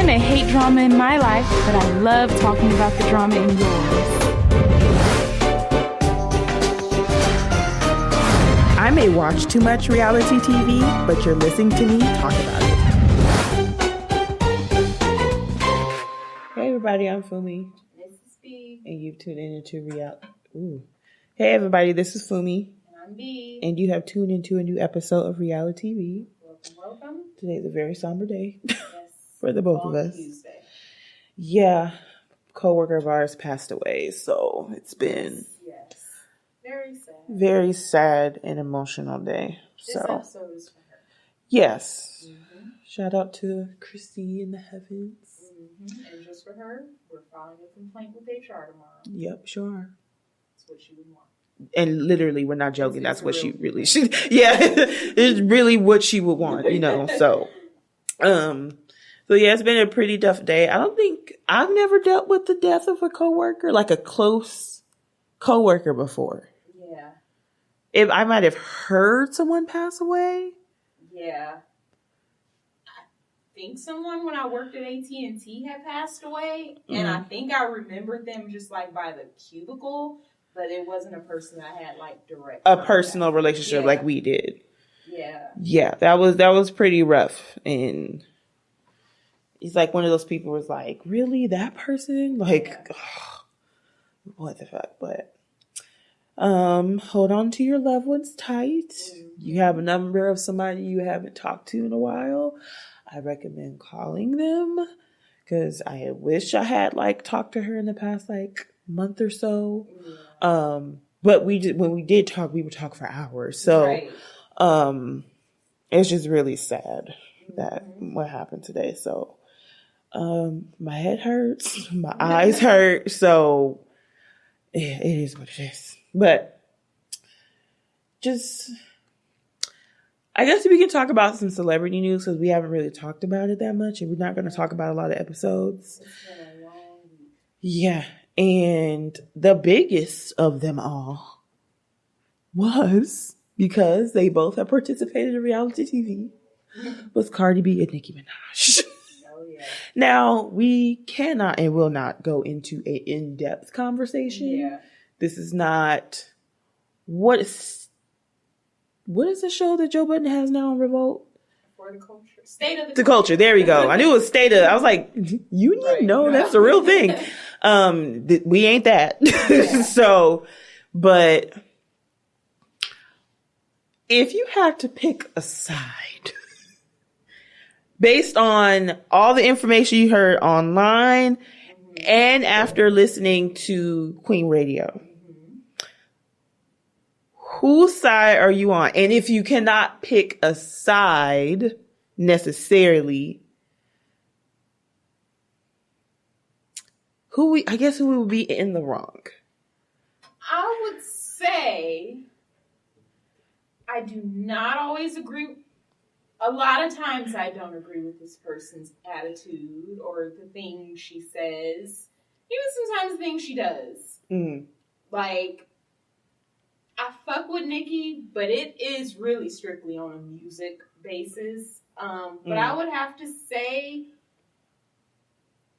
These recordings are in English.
I may hate drama in my life, but I love talking about the drama in yours. I may watch too much reality TV, but you're listening to me talk about it. Hey everybody, I'm Fumi. This is B. And you've tuned into reality. Hey everybody, this is Fumi. And I'm B. And you have tuned into a new episode of RealiTEA-V. Welcome. Today's a very somber day. Yes. For the both of us. Tuesday. Yeah. Co-worker of ours passed away, so it's been very sad and emotional day. This episode is for her. Yes. Mm-hmm. Shout out to Christy in the heavens. Mm-hmm. And just for her, we're filing a complaint with HR tomorrow. Yep, sure. That's what she would want. And literally, we're not joking. That's what she really should. Yeah, it's really what she would want, you know. So yeah, it's been a pretty tough day. I've never dealt with the death of a coworker, like a close coworker before. Yeah. If I might have heard someone pass away. Yeah. I think someone when I worked at AT&T had passed away, and I think I remembered them just like by the cubicle, but it wasn't a person I had like direct personal relationship like we did. Yeah. Yeah, that was pretty rough, and he's like one of those people who's like, really, that person? Like, what the fuck? But hold on to your loved ones tight. Mm-hmm. You have a number of somebody you haven't talked to in a while. I recommend calling them because I wish I had like talked to her in the past like month or so. Yeah. But when we did talk, we would talk for hours. So right. It's just really sad that what happened today. So my head hurts, my eyes hurt. So yeah, it is what it is. But just, I guess we can talk about some celebrity news because we haven't really talked about it that much, and we're not going to talk about a lot of episodes. It's been a long week. Yeah, and the biggest of them all was, because they both have participated in RealiTEA-V, was Cardi B and Nicki Minaj. Oh, yeah. Now, we cannot and will not go into an in-depth conversation. Yeah. This is not... What is the show that Joe Budden has now on Revolt? For the culture. State of the culture. There we go. I knew it was State of... I was like, you need to know that's a real thing. We ain't that. Yeah. So, but... If you had to pick a side, based on all the information you heard online and after listening to Queen Radio, whose side are you on? And if you cannot pick a side necessarily, who would be in the wrong? I would say I do not always agree. A lot of times I don't agree with this person's attitude or the things she says. Even sometimes the things she does. Mm. Like, I fuck with Nicki, but it is really strictly on a music basis. But I would have to say,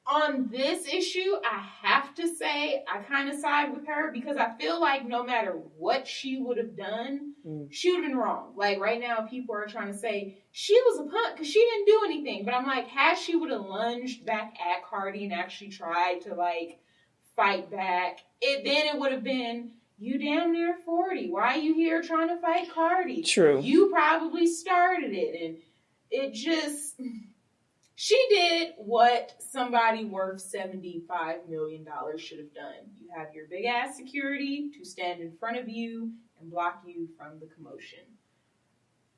on this issue, I have to say I kind of side with her because I feel like no matter what she would have done, she would have been wrong. Like right now, people are trying to say she was a punk because she didn't do anything. But I'm like, had she would have lunged back at Cardi and actually tried to like fight back, then it would have been, you damn near 40. Why are you here trying to fight Cardi? True. You probably started it. And it just... She did what somebody worth $75 million should have done. You have your big ass security to stand in front of you and block you from the commotion.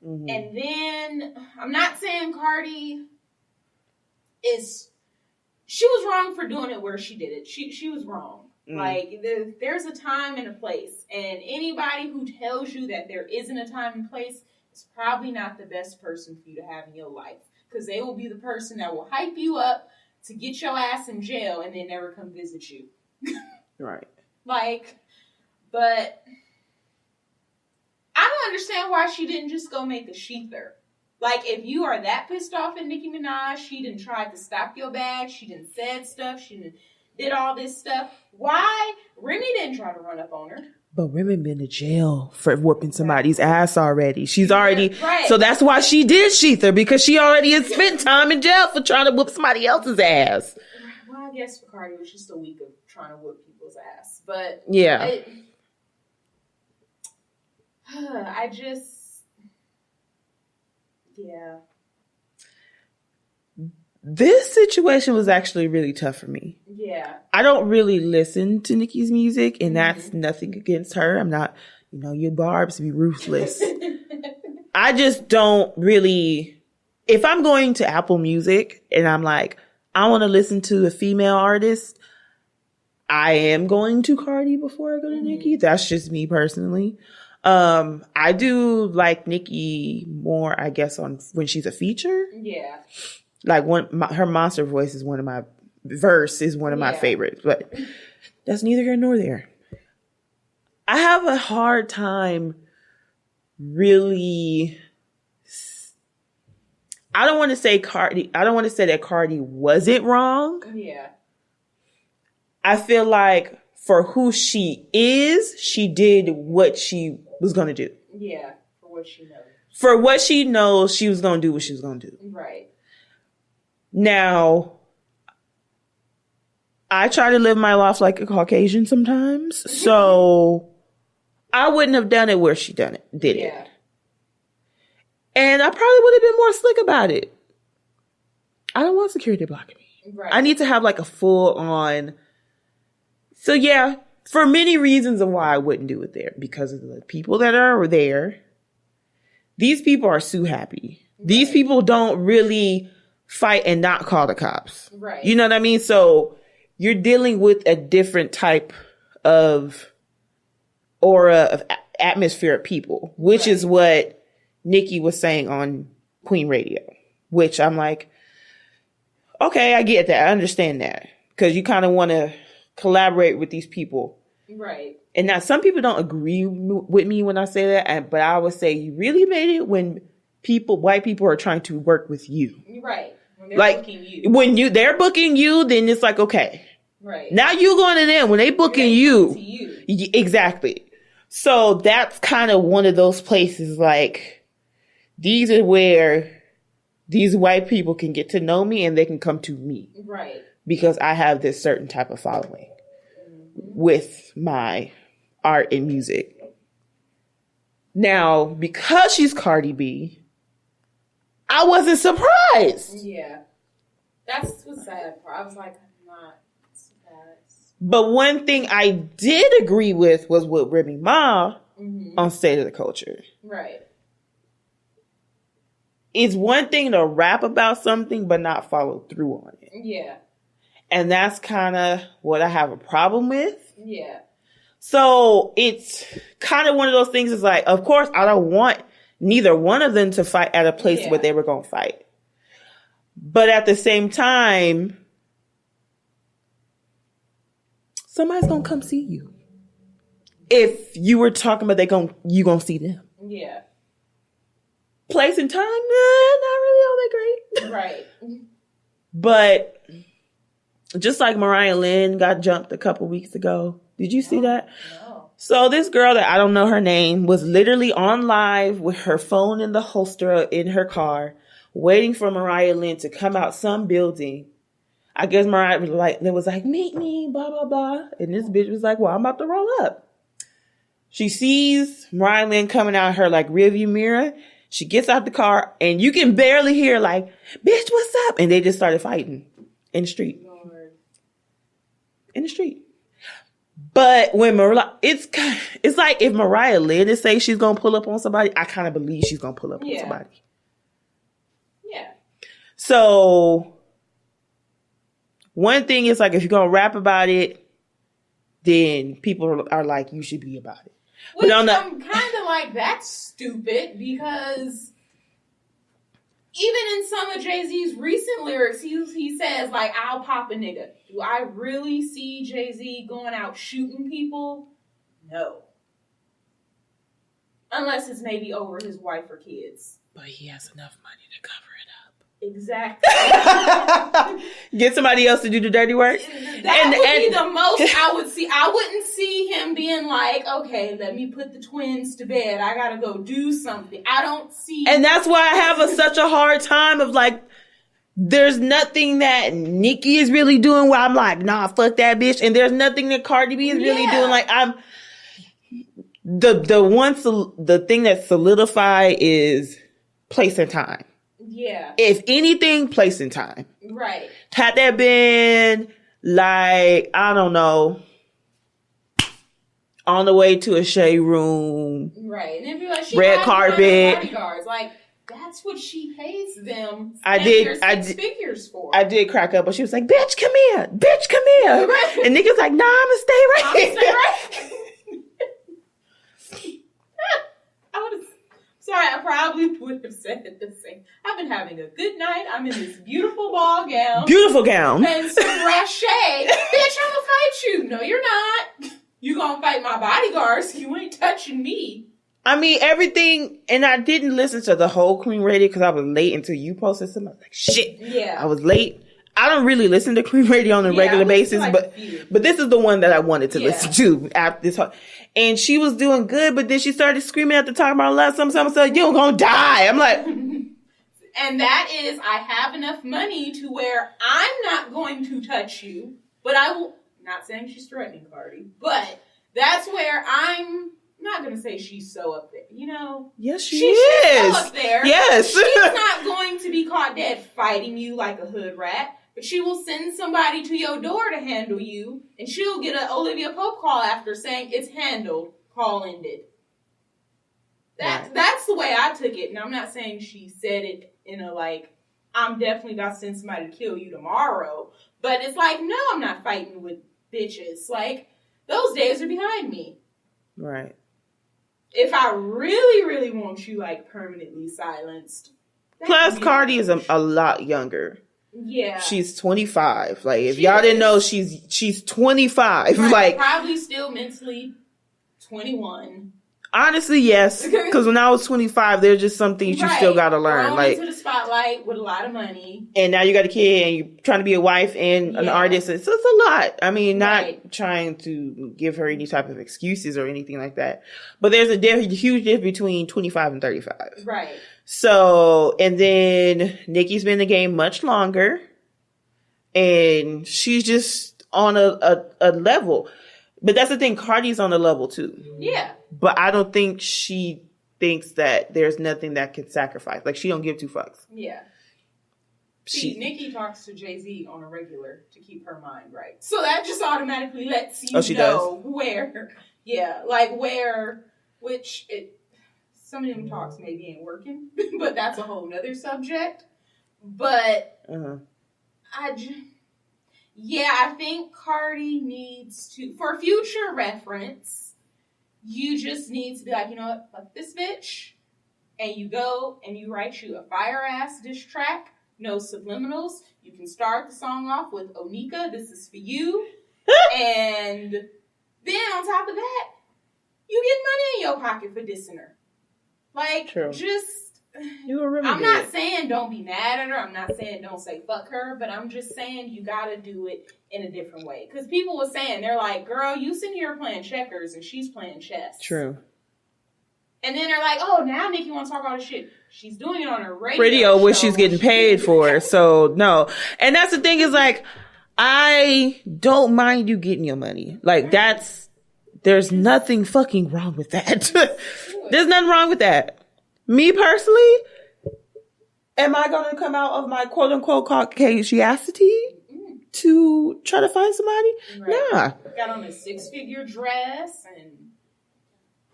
Mm-hmm. And then, I'm not saying Cardi she was wrong for doing it where she did it. She was wrong. Like, there's a time and a place. And anybody who tells you that there isn't a time and place is probably not the best person for you to have in your life. Because they will be the person that will hype you up to get your ass in jail and then never come visit you. Right. Like, but I don't understand why she didn't just go make a sheather. Like, if you are that pissed off at Nicki Minaj, she done tried to stop your bag, she done said stuff, she done did all this stuff. Why? Remy didn't try to run up on her. But Remy been to jail for whooping somebody's ass already. She's already... Right. So that's why she did sheath her, because she already had spent time in jail for trying to whoop somebody else's ass. Well, I guess for Cardi, it was just a week of trying to whoop people's ass. But... Yeah. I just... Yeah. This situation was actually really tough for me. Yeah. I don't really listen to Nicki's music, and that's nothing against her. I'm not, you barbs be ruthless. I just don't really, if I'm going to Apple Music and I'm like, I want to listen to a female artist, I am going to Cardi before I go to Nicki. That's just me personally. I do like Nicki more, I guess, on when she's a feature. Yeah. Like her monster voice is one of my my favorites, but that's neither here nor there. I have a hard time really. I don't want to say that Cardi wasn't wrong. Yeah. I feel like for who she is, she did what she was going to do. Yeah, for what she knows. For what she knows, she was going to do what she was going to do. Right. Now, I try to live my life like a Caucasian sometimes, so I wouldn't have done it where she did it. And I probably would have been more slick about it. I don't want security blocking me. Right. I need to have like a full on. So yeah, for many reasons of why I wouldn't do it there, because of the people that are there. These people are sue happy. Right. These people don't really fight and not call the cops. Right. You know what I mean? So you're dealing with a different type of aura of atmosphere of people, which is what Nicki was saying on Queen Radio, which I'm like, okay, I get that. I understand that, because you kind of want to collaborate with these people. Right. And now some people don't agree with me when I say that, but I would say you really made it when white people are trying to work with you. Right. When they're booking you. When they're booking you, then it's like, okay. Right. Now you going to them. When they booking you. Exactly. So that's kind of one of those places, like, these are where these white people can get to know me and they can come to me. Right. Because I have this certain type of following with my art and music. Now, because she's Cardi B, I wasn't surprised. Yeah. That's the sad part. I was like, I'm not surprised. But one thing I did agree with was with Remy Ma on State of the Culture. Right. It's one thing to rap about something but not follow through on it. Yeah. And that's kind of what I have a problem with. Yeah. So it's kind of one of those things. It's like, of course, I don't want neither one of them to fight at a place where they were going to fight. But at the same time, somebody's going to come see you. If you were talking about you going to see them. Yeah. Place and time, not really all that great. Right. But just like Mariah Lynn got jumped a couple weeks ago. Did you see that? No. So this girl that I don't know her name was literally on live with her phone in the holster in her car, waiting for Mariah Lynn to come out some building. I guess Mariah was like, meet me, blah, blah, blah. And this bitch was like, well, I'm about to roll up. She sees Mariah Lynn coming out her like rearview mirror. She gets out the car and you can barely hear like, bitch, what's up? And they just started fighting in the street. Lord. In the street. But when it's like if Mariah Lynn is saying she's going to pull up on somebody, I kind of believe she's going to pull up on somebody. Yeah. So one thing is like, if you're going to rap about it, then people are like, you should be about it. Which I'm kind of like, that's stupid, because even in some of Jay-Z's recent lyrics, he says, like, I'll pop a nigga. Do I really see Jay-Z going out shooting people? No. Unless it's maybe over his wife or kids. But he has enough money to cover Exactly. it up. Get somebody else to do the dirty work. That would be the most I would see. I wouldn't see him being like, okay, let me put the twins to bed. I gotta go do something. I don't see. And that's why I have such a hard time of like, there's nothing that Nicki is really doing where I'm like, nah, fuck that bitch. And there's nothing that Cardi B is really doing. Like, I'm the thing that solidify is place and time. Yeah. If anything, place and time. Right. Had that been like, I don't know, on the way to a shade room. Right. And if you're like, she red carpet. Bodyguards, like, that's what she pays them. I did figures for. I did crack up, but she was like, bitch, come here. Bitch, come here. Right. And niggas like, nah, I'm gonna stay right here. Sorry, I probably would have said it the same. I've been having a good night. I'm in this beautiful ball gown. Beautiful gown. And some rachet. Bitch, I'm gonna fight you. No, you're not. You gonna fight my bodyguards. You ain't touching me. I mean, everything, and I didn't listen to the whole Queen Radio because I was late until you posted something. I was like, shit. Yeah. I was late. I don't really listen to Queen Radio on a regular basis, like but this is the one that I wanted to listen to after this. And she was doing good, but then she started screaming at the top of her lungs, something, you're gonna die. I'm like... And that is, I have enough money to where I'm not going to touch you, but I will... Not saying she's threatening Cardi, but that's where I'm not going to say she's so up there. You know? Yes, she is. She's so up there. Yes. She's not going to be caught dead fighting you like a hood rat. But she will send somebody to your door to handle you, and she'll get an Olivia Pope call after saying it's handled, call ended. That's the way I took it, and I'm not saying she said it in a like, I'm definitely about to send somebody to kill you tomorrow. But it's like, no, I'm not fighting with bitches. Like, those days are behind me. Right. If I really, really want you like permanently silenced. Plus, Cardi is a lot younger. Yeah. She's 25. Like, if y'all didn't know, she's 25. Right, like, probably still mentally 21. Honestly, yes. Because when I was 25, there's just some things you still got to learn. Thrown like, into the spotlight with a lot of money. And now you got a kid and you're trying to be a wife and an artist. It's a lot. I mean, not trying to give her any type of excuses or anything like that. But there's a huge difference between 25 and 35. Right. So, and then Nicki's been in the game much longer. And she's just on a level. But that's the thing, Cardi's on a level too. Yeah. But I don't think she thinks that there's nothing that can sacrifice. Like, she don't give two fucks. Yeah. See, Nicki talks to Jay-Z on a regular to keep her mind right. So that just automatically lets you know where. Yeah, like where, some of them talks maybe ain't working, but that's a whole nother subject. But I think Cardi needs to, for future reference, you just need to be like, you know what, fuck this bitch. And you go and you write you a fire-ass diss track, no subliminals. You can start the song off with Onika, this is for you. And then on top of that, you get money in your pocket for dissing her. Like, I'm not saying don't be mad at her. I'm not saying don't say fuck her. But I'm just saying you got to do it in a different way. Because people were saying, they're like, girl, you sitting here playing checkers and she's playing chess. True. And then they're like, oh, now Nicki wants to talk all this shit. She's doing it on her radio show. Which she's getting paid for. So, no. And that's the thing is, like, I don't mind you getting your money. Like, there's nothing fucking wrong with that. There's nothing wrong with that. Me personally, am I going to come out of my quote unquote Caucasianity to try to find somebody? Right. Nah. Got on a 6-figure dress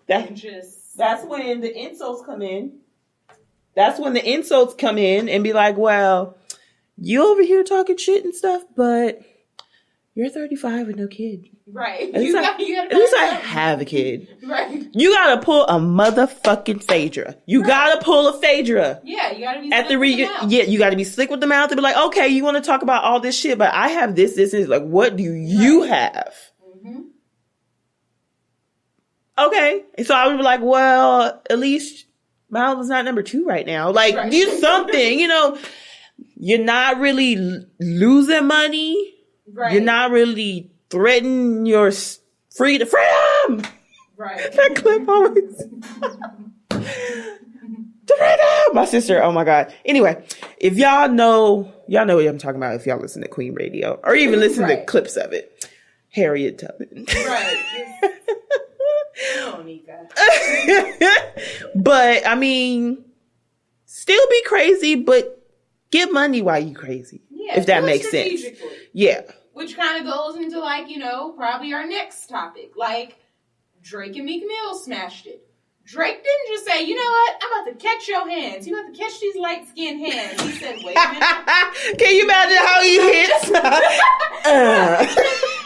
that's when the insults come in. That's when the insults come in and be like, well, you over here talking shit and stuff, but you're 35 with no kid. Right. At least I have a kid. Right. You gotta pull a motherfucking Phaedra. You gotta pull a Phaedra. Yeah, you gotta be slick with the mouth. Yeah, you gotta be slick with the mouth and be like, okay, you want to talk about all this shit, but I have this, and like, what do you have? Mm-hmm. Okay. And so I would be like, well, at least my album's not number 2 right now. Like, Right. do something, you know. You're not really losing money. Right. You're not really threatening your freedom. Right. That clip always. The freedom. My sister. Oh my God. Anyway, if y'all know what I'm talking about. If y'all listen to Queen Radio or even listen to clips of it, Harriet Tubman. Right. Oh, Nika. But I mean, still be crazy, but get money while you crazy. Yeah, if that makes sense. Yeah. Which kind of goes into, like, you know, probably our next topic. Like, Drake and Meek Mill smashed it. Drake didn't just say, you know what, I'm about to catch your hands. You about to catch these light-skinned hands. He said, wait a minute. Can you imagine how he hits?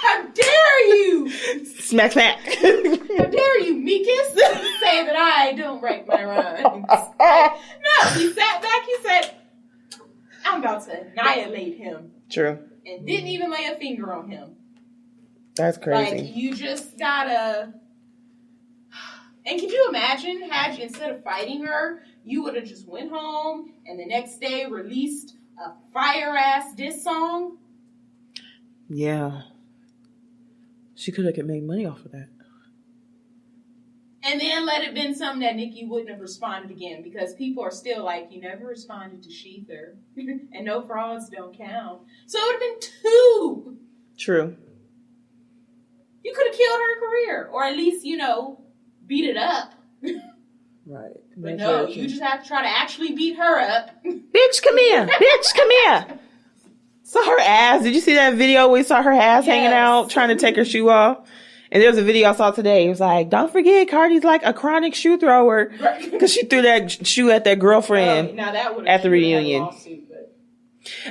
How dare you? Smack, smack. How dare you, Meekus, say that I don't write my rhymes. No, he sat back, he said, I'm about to annihilate him. True. And didn't even lay a finger on him. That's crazy. Like, you just gotta... And could you imagine, instead of fighting her, you would have just went home and the next day released a fire-ass diss song? Yeah. She could have made money off of that. And then let it been something that Nicki wouldn't have responded again, because people are still like, you never responded to Sheether. And no frauds don't count. So it would have been 2. True. You could have killed her career. Or at least, you know, beat it up. Right. But no, you just have to try to actually beat her up. Bitch, come here. Bitch, come here. Saw her ass. Did you see that video where we saw her ass hanging out, trying to take her shoe off? And there was a video I saw today. It was like, don't forget, Cardi's like a chronic shoe thrower. Because she threw that shoe at that girlfriend now that at the reunion. Lawsuit, but...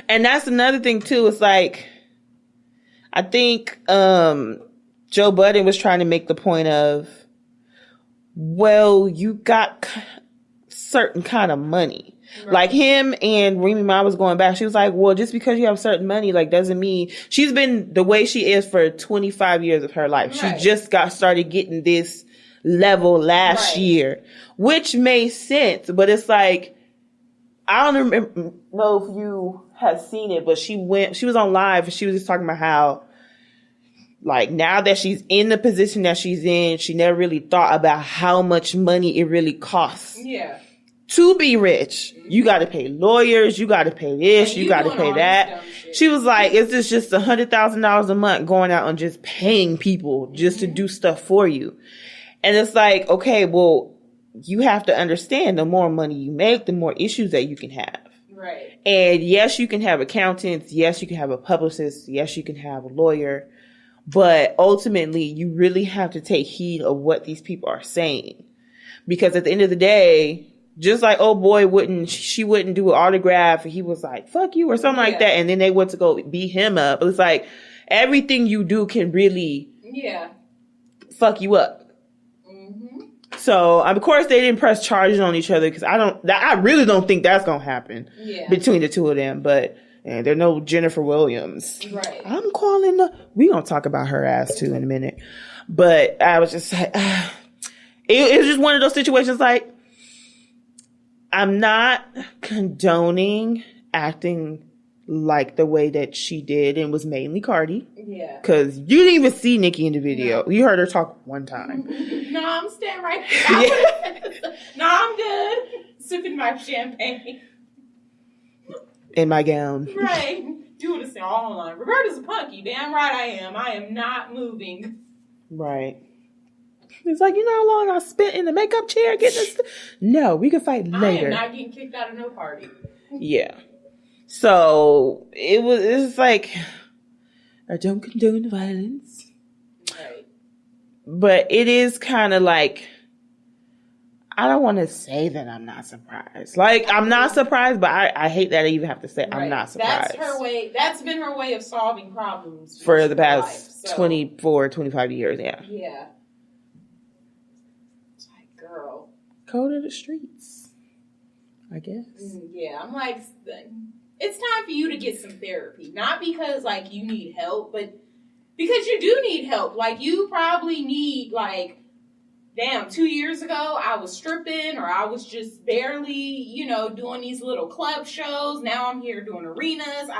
And that's another thing, too. It's like, I think Joe Budden was trying to make the point of, well, you got certain kind of money. Right. Like him and Remy Ma was going back. She was like, well, just because you have certain money, like, doesn't mean she's been the way she is for 25 years of her life. Right. She just started getting this level last year, which made sense. But it's like, I don't know if you have seen it, but she was on live and she was just talking about how, like, now that she's in the position that she's in, she never really thought about how much money it really costs. Yeah. To be rich, you got to pay lawyers, you got to pay this, you got to pay that. She was like, is this just $100,000 a month going out and just paying people just to do stuff for you? And it's like, okay, well, you have to understand, the more money you make, the more issues that you can have. Right. And yes, you can have accountants. Yes, you can have a publicist. Yes, you can have a lawyer. But ultimately, you really have to take heed of what these people are saying. Because at the end of the day, just like old boy she wouldn't do an autograph and he was like, fuck you or something like that. And then they went to go beat him up. It's like everything you do can really fuck you up. Mm-hmm. So of course they didn't press charges on each other because I really don't think that's going to happen between the two of them. But they're no Jennifer Williams. Right. I'm calling we're going to talk about her ass too in a minute. But I was just like, it was just one of those situations like, I'm not condoning acting like the way that she did and was mainly Cardi. Yeah. Because you didn't even see Nicki in the video. No. You heard her talk one time. No, I'm staying right here. No, I'm good. Sipping my champagne. In my gown. Right. You would have said all online. Roberta's a punk. You damn right I am. I am not moving. Right. It's like, you know how long I spent in the makeup chair getting this? No, we can fight later. I am not getting kicked out of no party. Yeah. So it's like, I don't condone the violence. Right. But it is kind of like, I don't want to say that I'm not surprised. Like, I'm not surprised, but I hate that I even have to say I'm not surprised. That's her way. That's been her way of solving problems for the past 24, 25 years. Yeah. Yeah. Girl. Code of the streets, I guess. Yeah, I'm like, it's time for you to get some therapy. Not because, like, you need help, but because you do need help. Like, you probably need, like, damn, 2 years ago, I was stripping or I was just barely, doing these little club shows. Now I'm here doing arenas.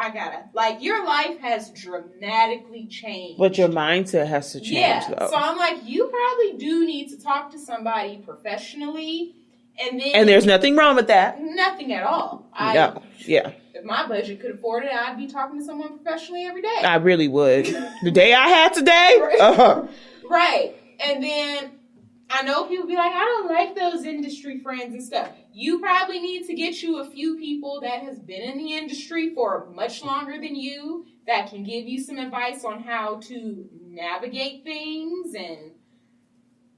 Your life has dramatically changed. But your mindset has to change, though. So I'm like, you probably do need to talk to somebody professionally. And there's nothing wrong with that. Nothing at all. No. Yeah. If my budget could afford it, I'd be talking to someone professionally every day. I really would. The day I had today? Right. And then I know people be like, I don't like those industry friends and stuff. You probably need to get you a few people that has been in the industry for much longer than you that can give you some advice on how to navigate things. And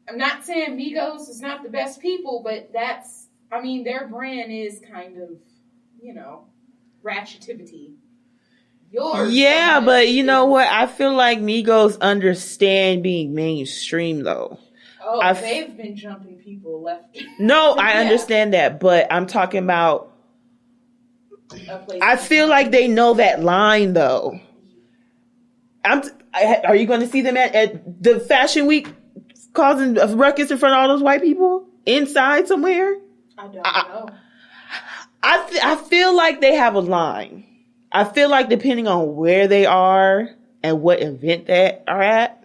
I'm not saying Migos is not the best people, but their brand is kind of, ratchetivity. Yours. Yeah, but you know what? I feel like Migos understand being mainstream, though. Oh, they've been jumping people left. No, I understand that, but I'm talking about. I feel like they know that line, though. Are you going to see them at the Fashion Week causing a ruckus in front of all those white people inside somewhere? I don't know. I feel like they have a line. I feel like depending on where they are and what event they are at,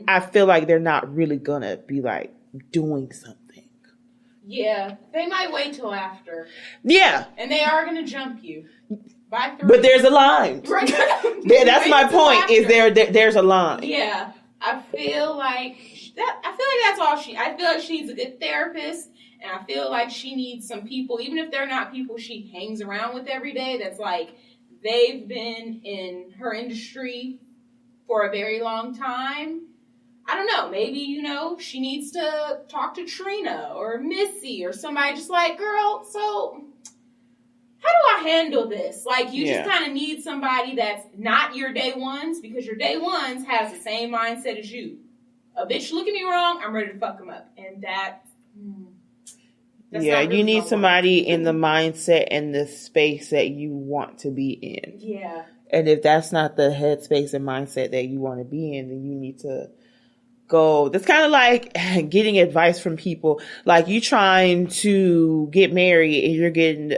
I feel like they're not really gonna be like doing something. Yeah, they might wait till after. Yeah, and they are gonna jump you. By 3. But there's a line. Right. That's my point. Is there's a line? Yeah, I feel like that's all she. I feel like she's a good therapist, and I feel like she needs some people, even if they're not people she hangs around with every day. That's like they've been in her industry for a very long time. I don't know. Maybe, she needs to talk to Trina or Missy or somebody just like, girl, so how do I handle this? Like, you just kind of need somebody that's not your day ones, because your day ones has the same mindset as you. A bitch look at me wrong, I'm ready to fuck them up. And that's you need somebody in the mindset and the space that you want to be in. Yeah. And if that's not the headspace and mindset that you want to be in, then you need to go. That's kind of like getting advice from people. Like you trying to get married and you're getting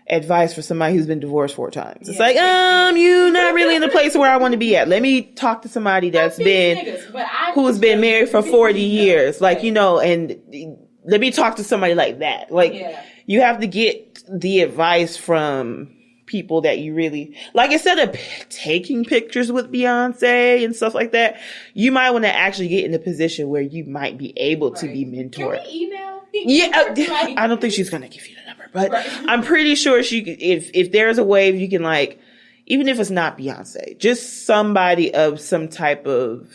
advice from somebody who's been divorced 4 times. It's like, you're not really in the place where I want to be at. Let me talk to somebody who's been married for 40 years. Like, and let me talk to somebody like that. Like, you have to get the advice from people that you really like. Instead of taking pictures with Beyonce and stuff like that, you might want to actually get in a position where you might be able to be mentored. Can we email? I don't think she's gonna give you the number, but I'm pretty sure she. If there's a way you can, like, even if it's not Beyonce, just somebody of some type of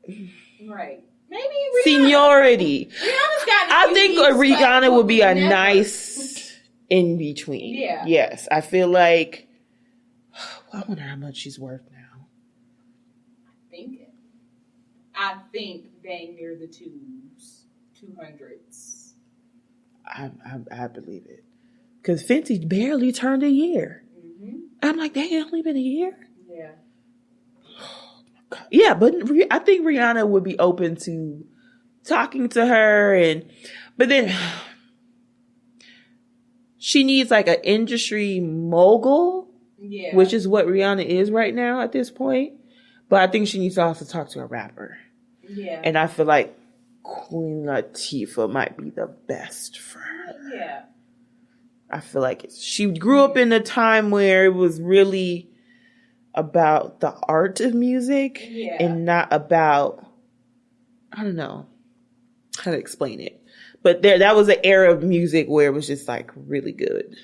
maybe Rihanna. Seniority. I think Rihanna would be a never. Nice in between. Yeah. Yes. I feel like, I wonder how much she's worth now. I think dang near the 200s. I believe it. Because Fenty barely turned a year. Mm-hmm. I'm like, dang, it's only been a year? Yeah. Yeah, but I think Rihanna would be open to talking to her, but then she needs like an industry mogul, which is what Rihanna is right now at this point. But I think she needs to also talk to a rapper. Yeah. And I feel like Queen Latifah might be the best for her. Yeah. I feel like she grew up in a time where it was really about the art of music and not about, I don't know how to explain it. But that was an era of music where it was just like really good.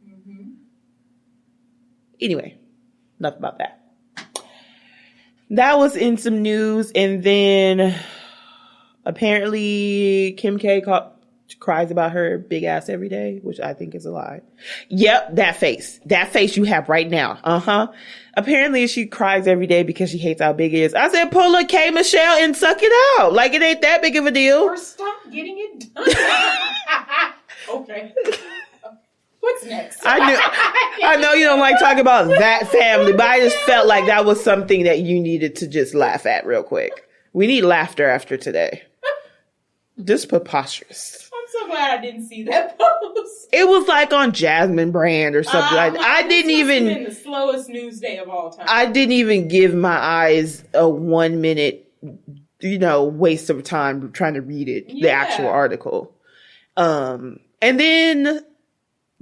Mm-hmm. Anyway, enough about that. That was in some news. And then apparently Kim K cries about her big ass every day, which I think is a lie. Yep, that face you have right now. Apparently she cries every day because she hates how big it is. I said, pull a K Michelle and suck it out. Like, it ain't that big of a deal. Or stop getting it done. Okay. What's next? I know you don't like talking about that family, but I just felt like that was something that you needed to just laugh at real quick. We need laughter after today. Just preposterous. I'm so glad I didn't see that post. It was like on Jasmine Brand or something like that. I didn't even... Been the slowest news day of all time. I didn't even give my eyes a 1 minute, waste of time trying to read it, the actual article. And then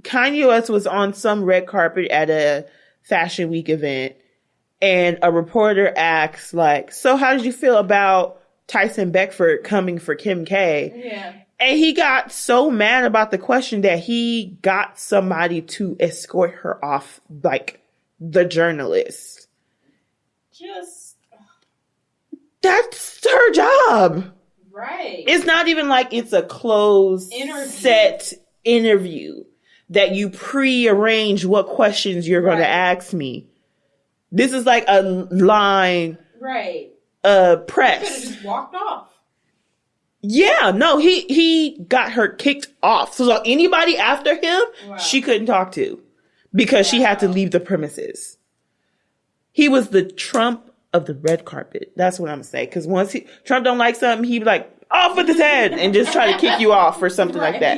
Kanye West was on some red carpet at a Fashion Week event, and a reporter asks, like, so how did you feel about Tyson Beckford coming for Kim K? Yeah. And he got so mad about the question that he got somebody to escort her off, like, the journalist. That's her job. Right. It's not even like it's a closed set interview that you pre-arrange what questions you're going to ask me. This is like a line. Right. Press. He could have just walked off. Yeah, no, he got her kicked off. So anybody after him, she couldn't talk to because she had to leave the premises. He was the Trump of the red carpet. That's what I'm saying. Because once Trump don't like something, he'd be like, off with his head and just try to kick you off or something like that.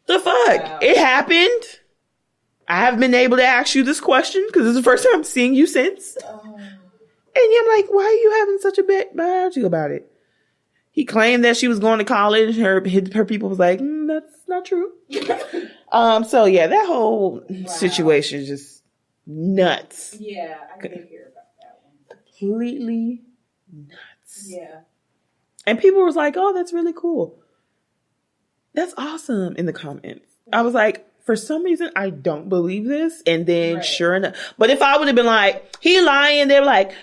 The fuck? Wow. It happened. I haven't been able to ask you this question because it's the first time I'm seeing you since. And I'm like, why are you having such a bad attitude about it? He claimed that she was going to college. Her people was like, that's not true. So yeah, that whole situation is just nuts. Yeah, I did hear about that one. Completely nuts. Yeah. And people was like, oh, that's really cool. That's awesome in the comments. I was like, for some reason, I don't believe this. And then sure enough, but if I would have been like, he lying, they were like,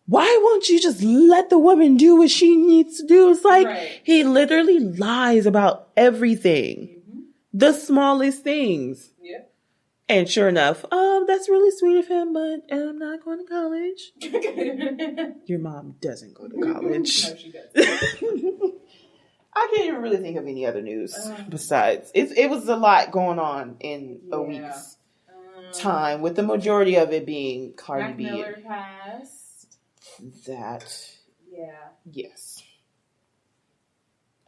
why won't you just let the woman do what she needs to do? It's like, he literally lies about everything. Mm-hmm. The smallest things. Yeah. And sure enough, that's really sweet of him, but I'm not going to college. Your mom doesn't go to college. No, she doesn't. I can't even really think of any other news besides. It was a lot going on in a week's time, with the majority of it being Cardi B. Miller passed. That. Yeah. Yes.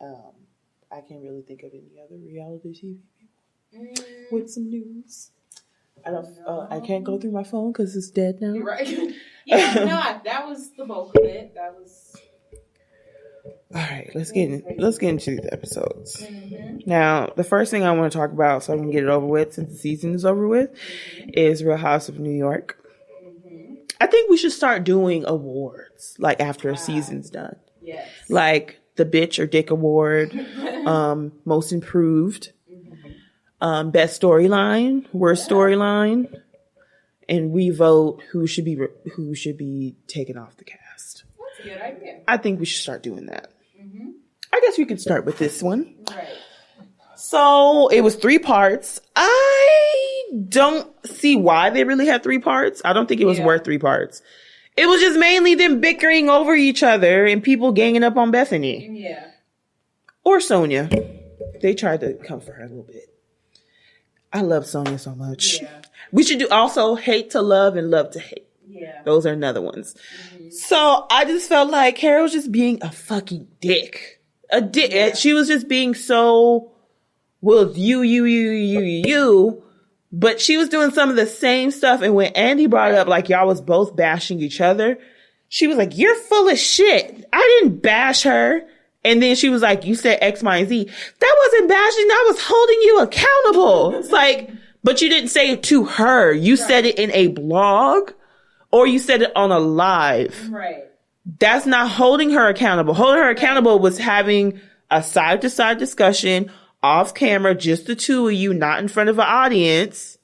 I can't really think of any other reality TV people with some news. I can't go through my phone because it's dead now. You're right. Yeah, no, that was the bulk of it. That was. All right, let's get into the episodes. Mm-hmm. Now, the first thing I want to talk about, so I can get it over with, since the season is over with, is Real House of New York. Mm-hmm. I think we should start doing awards, like after a season's done. Yes. Like the Bitch or Dick Award, Most Improved, Best Storyline, Worst Storyline, and we vote who should be taken off the cast. That's a good idea. I think we should start doing that. Mm-hmm. I guess we could start with this one. Right. So it was 3 parts. I don't see why they really had 3 parts. I don't think it was worth 3 parts. It was just mainly them bickering over each other and people ganging up on Bethany. Yeah. Or Sonia. They tried to come for her a little bit. I love Sonia so much. Yeah. We should do also Hate to Love and Love to Hate. Yeah. Those are another ones. Mm-hmm. So I just felt like Carol was just being a fucking dick. A dick. Yeah. She was just being so, well, you. But she was doing some of the same stuff. And when Andy brought it up, like y'all was both bashing each other, she was like, you're full of shit. I didn't bash her. And then she was like, you said X, Y, and Z. That wasn't bashing. I was holding you accountable. It's like, but you didn't say it to her. You said it in a blog or you said it on a live. Right. That's not holding her accountable. Holding her accountable was having a side-to-side discussion off camera, just the two of you, not in front of an audience,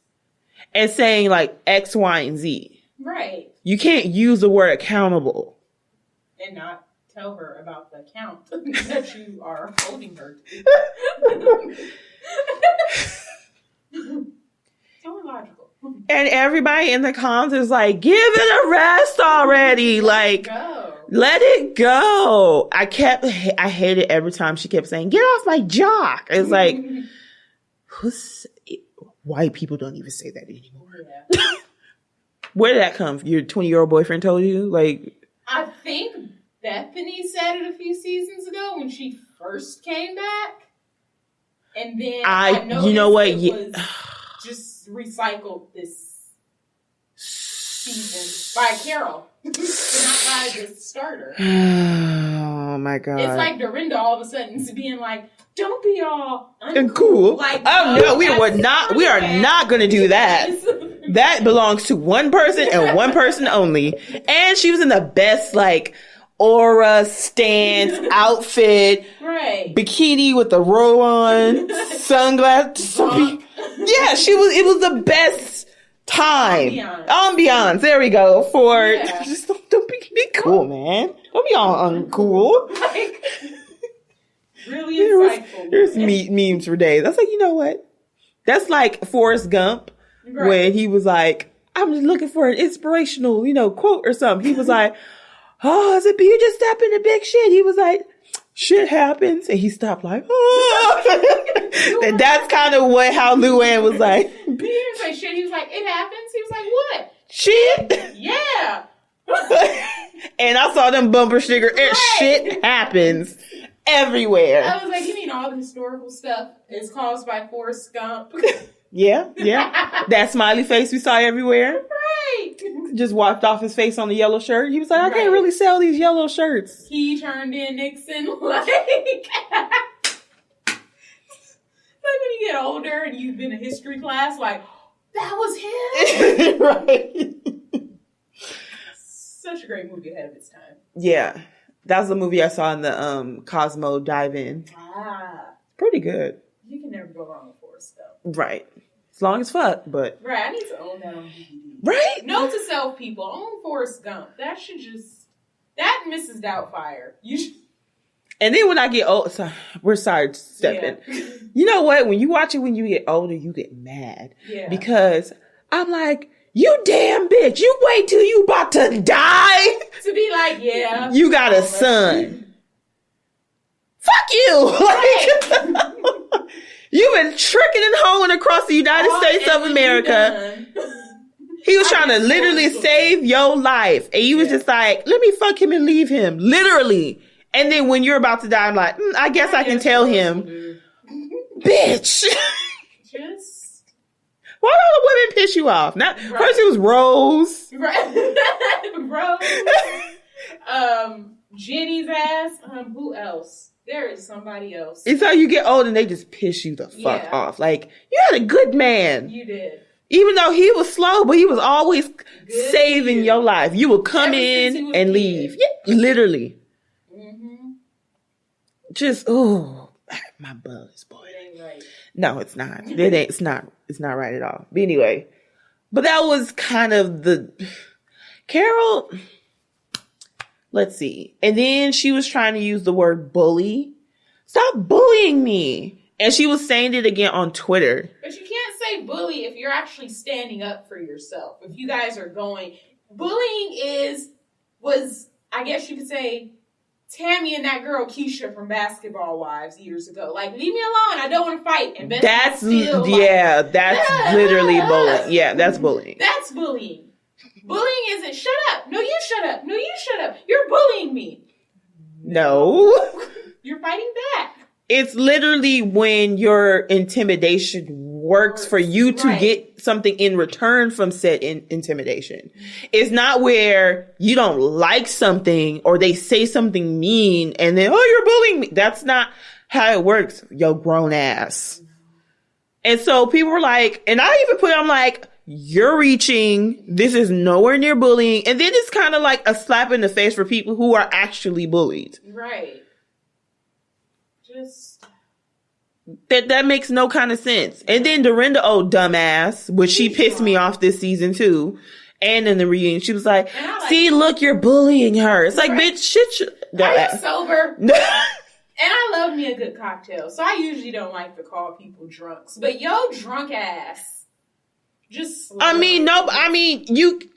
and saying like X, Y, and Z. Right. You can't use the word accountable. And not tell her about the account that you are holding her to. So illogical. And everybody in the comments is like, give it a rest already. Like, let it go. I hated every time she kept saying, get off my jock. It's like, white people don't even say that anymore. Yeah. Where did that come from? Your 20-year-old boyfriend told you? Like, I think Bethany said it a few seasons ago when she first came back. And then I noticed you know what? It was just recycled this season by Carol. But not by the starter. Oh my God. It's like Dorinda all of a sudden being like, don't be all uncool. Like, no, we are not going to do that. That belongs to one person and one person only. And she was in the best, like, aura, stance, outfit, right? Bikini with the robe on, sunglasses. Yeah, it was the best time. Ambiance. There we go. For just don't be cool, man. Don't be all uncool. Like, really insightful. There's memes for days. I was like, you know what? That's like Forrest Gump when he was like, I'm just looking for an inspirational, quote or something. He was like, oh, I said, but you just stepped into big shit. He was like, shit happens. And he stopped like, oh. And that's kind of how Luann was like. He didn't say shit. He was like, it happens. He was like, what? Shit? Yeah. And I saw them bumper sticker. Shit happens everywhere. I was like, you mean all the historical stuff is caused by Forrest Gump? Yeah. That smiley face we saw everywhere. Right. Just wiped off his face on the yellow shirt. He was like, I can't really sell these yellow shirts. He turned in Nixon like when you get older and you've been in history class, like, that was him. Right. Such a great movie ahead of its time. Yeah. That was the movie I saw in the Cosmo Dive-In. Pretty good. You can never go wrong with Forrest Gump. Right. As long as fuck, but... Right, I need to own that on DVD. Right? Note to self, people, own Forrest Gump. That should just... That and Mrs. Doubtfire. You should... And then when I get old... we're sidestepping. Yeah. You know what? When you watch it when you get older, you get mad. Yeah. Because I'm like... You damn bitch. You wait till you about to die. To be like, yeah. You got a son. Fuck you. Like, you've been tricking and hoeing across the United States of America. He was trying to literally save your life. And you was just like, let me fuck him and leave him. Literally. And then when you're about to die, I'm like, I guess I can tell him. Bitch. Just... Why do all the women piss you off? First it was Rose. Rose. Jenny's ass. Who else? There is somebody else. It's how you get old and they just piss you the fuck off. Like, you had a good man. You did. Even though he was slow, but he was always good saving your life. You would come in and leave. Yeah, literally. Mm-hmm. Just, my butt is boiling. It ain't right. No, it's not. It's not right at all. But anyway, but that was kind of the Carol. Let's see. And then she was trying to use the word bully. Stop bullying me. And she was saying it again on Twitter. But you can't say bully if you're actually standing up for yourself. If you guys are going, bullying was, I guess you could say, Tammy and that girl Keisha from Basketball Wives years ago. Like, leave me alone. I don't want to fight. And that's literally bullying. Yeah, that's bullying. That's bullying. Bullying isn't shut up. No, you shut up. No, you shut up. You're bullying me. No. You're fighting back. It's literally when your intimidation works for you to get something in return from said intimidation. It's not where you don't like something or they say something mean and then, you're bullying me. That's not how it works, yo grown ass. And so people were like, and I even put, I'm like, you're reaching. This is nowhere near bullying. And then it's kind of like a slap in the face for people who are actually bullied. Right. Just... That makes no kind of sense. And then Dorinda, dumbass, which she pissed me off this season too. And in the reunion, she was like, see, look, you're bullying her. It's like, bitch, shit. Are you sober? And I love me a good cocktail. So I usually don't like to call people drunks. But yo, drunk ass. Just...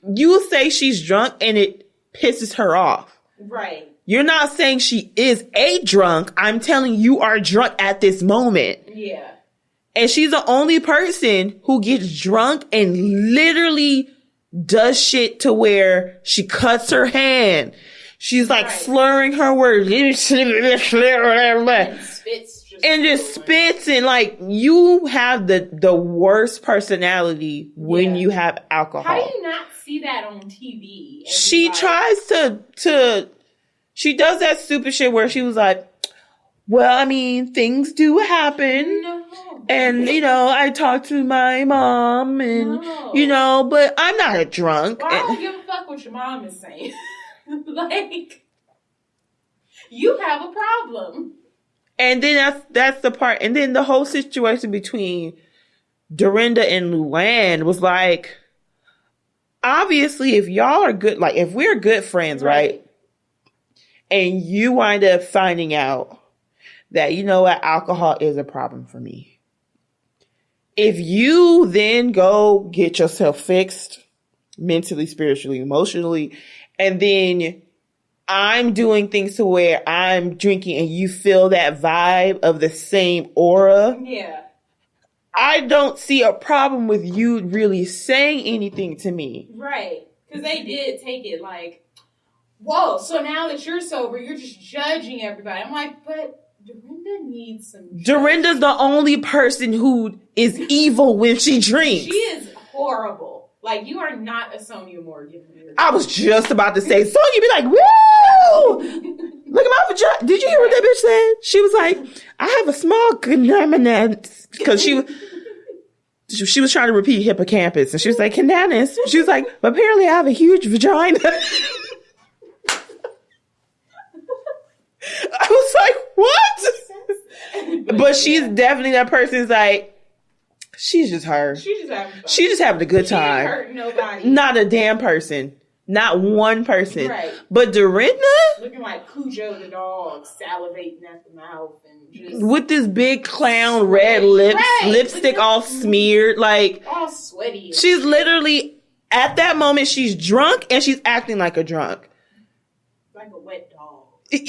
you say she's drunk and it pisses her off. Right. You're not saying she is a drunk. I'm telling you are drunk at this moment. Yeah. And she's the only person who gets drunk and literally does shit to where she cuts her hand. She's like Right. slurring her words. And spits just And just spits, and like, you have the worst personality when Yeah. you have alcohol. How do you not see that on TV? She tries to she does that stupid shit where she was like, well, I mean, things do happen. No. And, you know, I talked to my mom and, No. you know, but I'm not a drunk. Well, I don't And- give a fuck what your mom is saying. Like, you have a problem. And then that's the part. And then the whole situation between Dorinda and Luann was like, obviously, if y'all are good, like, if we're good friends, right? And you wind up finding out that, you know what, alcohol is a problem for me. If you then go get yourself fixed mentally, spiritually, emotionally, and then I'm doing things to where I'm drinking and you feel that vibe of the same aura, Yeah. I don't see a problem with you really saying anything to me. Right. Because they did take it like, whoa, so now that you're sober, you're just judging everybody. I'm like, but Dorinda needs some Dorinda's the only person who is evil when she drinks. She is horrible. Like, you are not a Sonia Morgan. I was just about to say, Sonya be like, woo! Look at my vagina. Did you hear what that bitch said? She was like, I have a small contaminant. Because she was trying to repeat hippocampus. And she was like, cananis. She was like, but apparently I have a huge vagina. I was like, what? But she's definitely that person who's like, she's just her. She's just having fun. She's just having a good She ain't time. hurting nobody. Not a damn person. Not one person. Right. But Dorinda, Looking like Cujo the dog, salivating at the mouth and just with this big clown red lips, Right. lipstick all smeared, like, all sweaty. she's literally, at that moment, she's drunk and she's acting like a drunk. Like a wet dog. She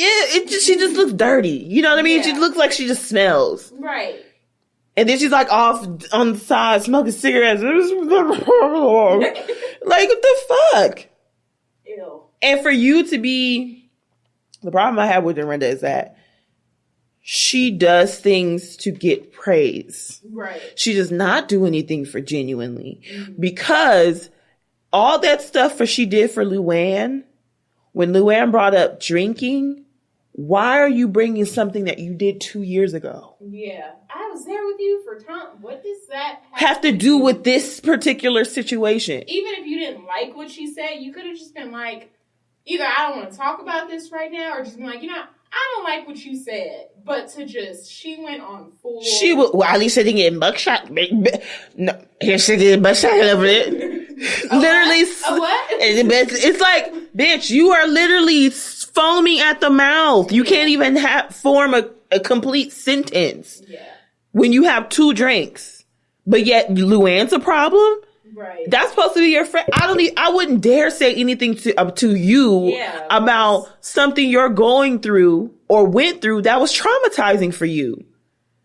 just looks dirty. You know what I mean? She Yeah. looks like she just smells. Right. And then she's like off on the side smoking cigarettes. Like, what the fuck? Ew. And for you to be, the problem I have with Dorinda is that she does things to get praise. Right. She does not do anything for genuinely. Because all that stuff she did for Luann, when Luann brought up drinking, why are you bringing something that you did 2 years ago? Yeah. I was there with you for time. What does that Have to do with this particular situation. Even if you didn't like what she said, you could have just been like, either I don't want to talk about this right now, or just been like, you know, I don't like what you said. But she went on full. She was, well, at least she didn't get buckshot. No, here she get buckshot over it. Literally. A what? It's like, bitch, you are literally foaming at the mouth. You can't even form a complete sentence. Yeah. When you have 2 drinks. But yet Luann's a problem? Right. That's supposed to be your friend. I wouldn't dare say anything to you about something you're going through or went through that was traumatizing for you.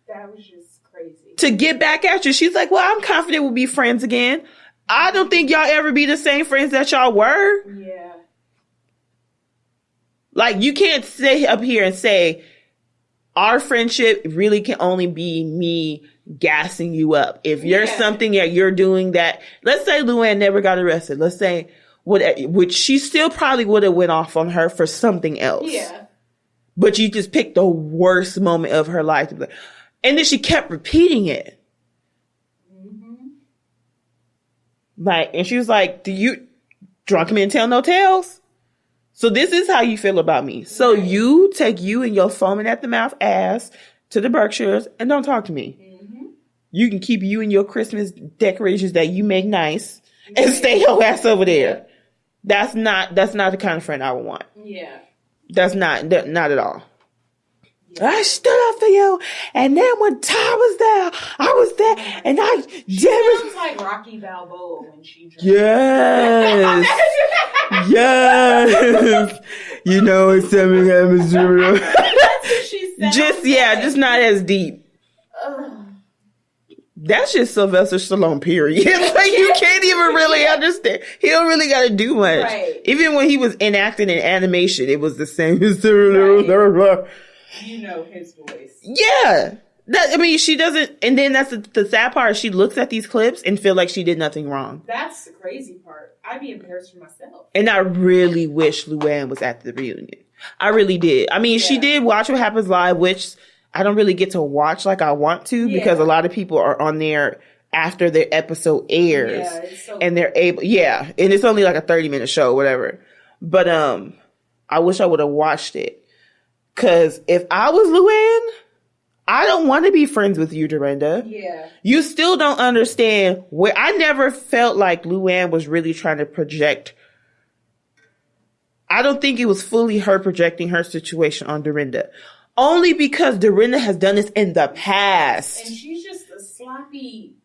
That was just crazy. To get back at you. She's like, well, I'm confident we'll be friends again. I don't think y'all ever be the same friends that y'all were. Yeah. Like, you can't sit up here and say, our friendship really can only be me gassing you up. If you're something that you're doing that, let's say Luann never got arrested. Let's say, which she still probably would have went off on her for something else. Yeah. But you just picked the worst moment of her life. And then she kept repeating it. Mm-hmm. Like, and she was like, drunk men tell no tales? So this is how you feel about me. So you take you and your foaming at the mouth ass to the Berkshires and don't talk to me. Mm-hmm. You can keep you and your Christmas decorations that you make nice and stay your ass over there. That's not the kind of friend I would want. Yeah. That's not at all. Yeah. I stood up for you, and then when Ty was there, I was there, and She sounds like Rocky Balboa when she drinks. Yes. Yes. You know it's something happens to her. That's what she sounds Just not as deep. Ugh. That's just Sylvester Stallone, period. Like, you can't even really understand. He don't really got to do much. Right. Even when he was enacting in animation, it was the same. Right. You know his voice. Yeah. She doesn't, and then that's the sad part. She looks at these clips and feel like she did nothing wrong. That's the crazy part. I'd be embarrassed for myself. And I really wish Luann was at the reunion. I really did. She did Watch What Happens Live, which I don't really get to watch like I want to because a lot of people are on there after their episode airs. Yeah, it's so and they're able, and it's only like a 30-minute show, whatever. But I wish I would have watched it. Because if I was Luann, I don't want to be friends with you, Dorinda. Yeah. You still don't understand where I never felt like Luann was really trying to project. I don't think it was fully her projecting her situation on Dorinda. Only because Dorinda has done this in the past. And she's just a sloppy,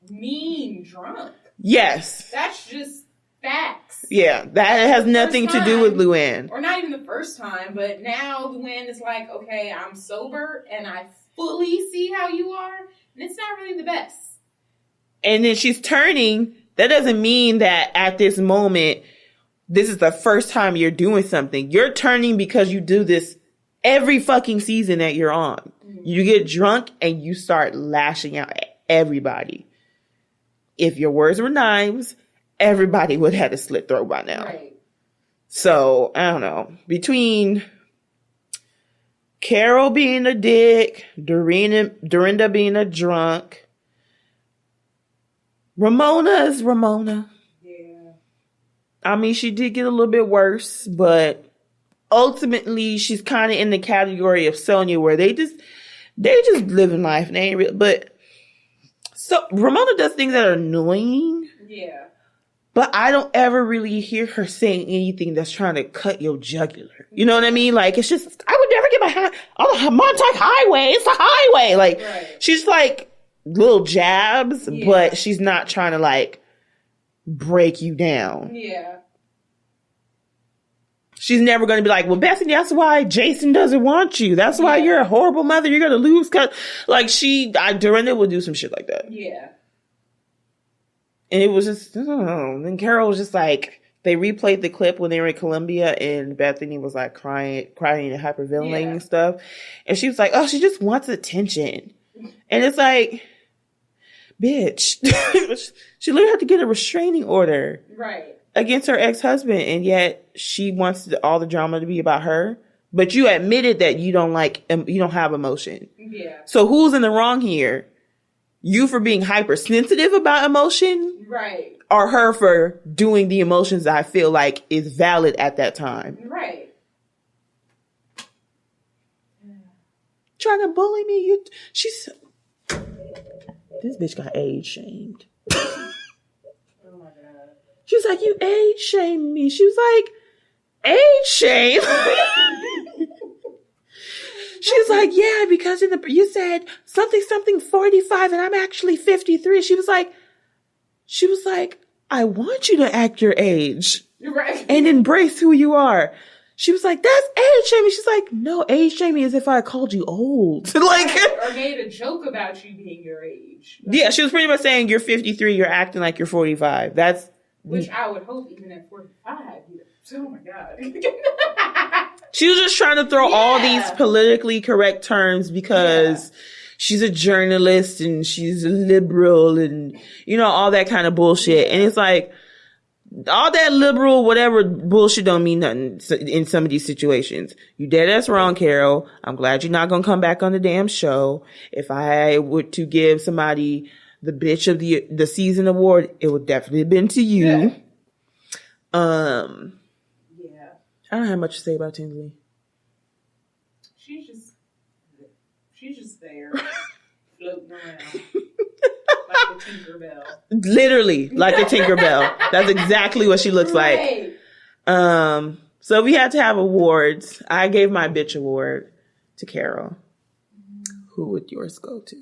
mean drunk. Yes. That's just facts. Yeah, that has nothing to do with Luann. Or not even the first time, but now Luann is like, okay, I'm sober and I fully see how you are. And it's not really the best. And then she's turning. That doesn't mean that at this moment, this is the first time you're doing something. You're turning because you do this every fucking season that you're on. Mm-hmm. You get drunk and you start lashing out at everybody. If your words were knives, everybody would have a slit throat by now. Right. So, I don't know. Between Carol being a dick, Dorinda being a drunk, Ramona is Ramona. Yeah. She did get a little bit worse, but ultimately she's kind of in the category of Sonia where they just living life and they ain't real. But so Ramona does things that are annoying. Yeah. But I don't ever really hear her saying anything that's trying to cut your jugular. You know what I mean? Like, it's just, I would never get on the Montauk Highway. It's a highway. Like, She's like little jabs, but she's not trying to like break you down. Yeah. She's never going to be like, well, Bethany, that's why Jason doesn't want you. That's why you're a horrible mother. You're going to lose. Like, Dorinda would do some shit like that. Yeah. And it was just, I don't know. Then Carol was just like, they replayed the clip when they were in Colombia and Bethany was like crying and hyperventilating and stuff. And she was like, oh, she just wants attention. And it's like, bitch, she literally had to get a restraining order. Right. Against her ex-husband. And yet she wants all the drama to be about her. But you admitted that you don't have emotion. Yeah. So who's in the wrong here? You for being hypersensitive about emotion? Right. Or her for doing the emotions I feel like is valid at that time? Right. Trying to bully me? This bitch got age shamed. Oh my God. She was like, you age shamed me. She was like, age shame? She was like, yeah, because you said something 45 and I'm actually 53. She was like, I want you to act your age. Right. And embrace who you are. She was like, that's age shaming. She's like, no, age shaming is if I called you old. Like, or made a joke about you being your age. Yeah, she was pretty much saying you're 53, you're acting like you're 45. Which I would hope even at 45. Oh my God. She was just trying to throw all these politically correct terms because she's a journalist and she's a liberal and, all that kind of bullshit. And it's like, all that liberal, whatever bullshit don't mean nothing in some of these situations. You dead ass wrong, Carol. I'm glad you're not going to come back on the damn show. If I were to give somebody the bitch of the season award, it would definitely have been to you. Yeah. I don't have much to say about Tinsley. She's just there, floating around like the Tinkerbell. Literally, like the Tinkerbell. That's exactly what she looks like. So we had to have awards. I gave my bitch award to Carol. Who would yours go to?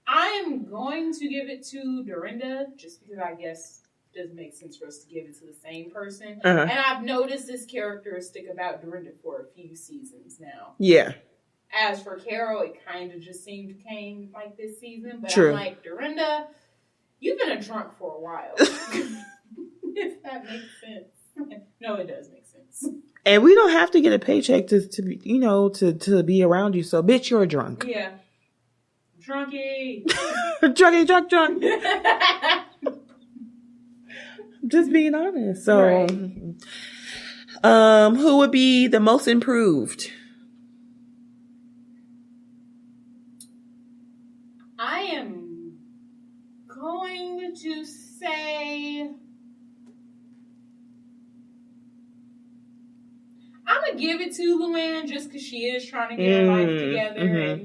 I'm going to give it to Dorinda, just because I guess it doesn't make sense for us to give it to the same person. Uh-huh. And I've noticed this characteristic about Dorinda for a few seasons now. Yeah. As for Carol, it kind of just seemed to came like this season. But True. I'm like, Dorinda, you've been a drunk for a while. If that makes sense. No, it does make sense. And we don't have to get a paycheck to be, to be around you. So, bitch, you're drunk. Yeah. Drunky. Drunk. Just being honest. So, Right. Who would be the most improved? I am going to say I'm going to give it to Luann just because she is trying to get her life together. And,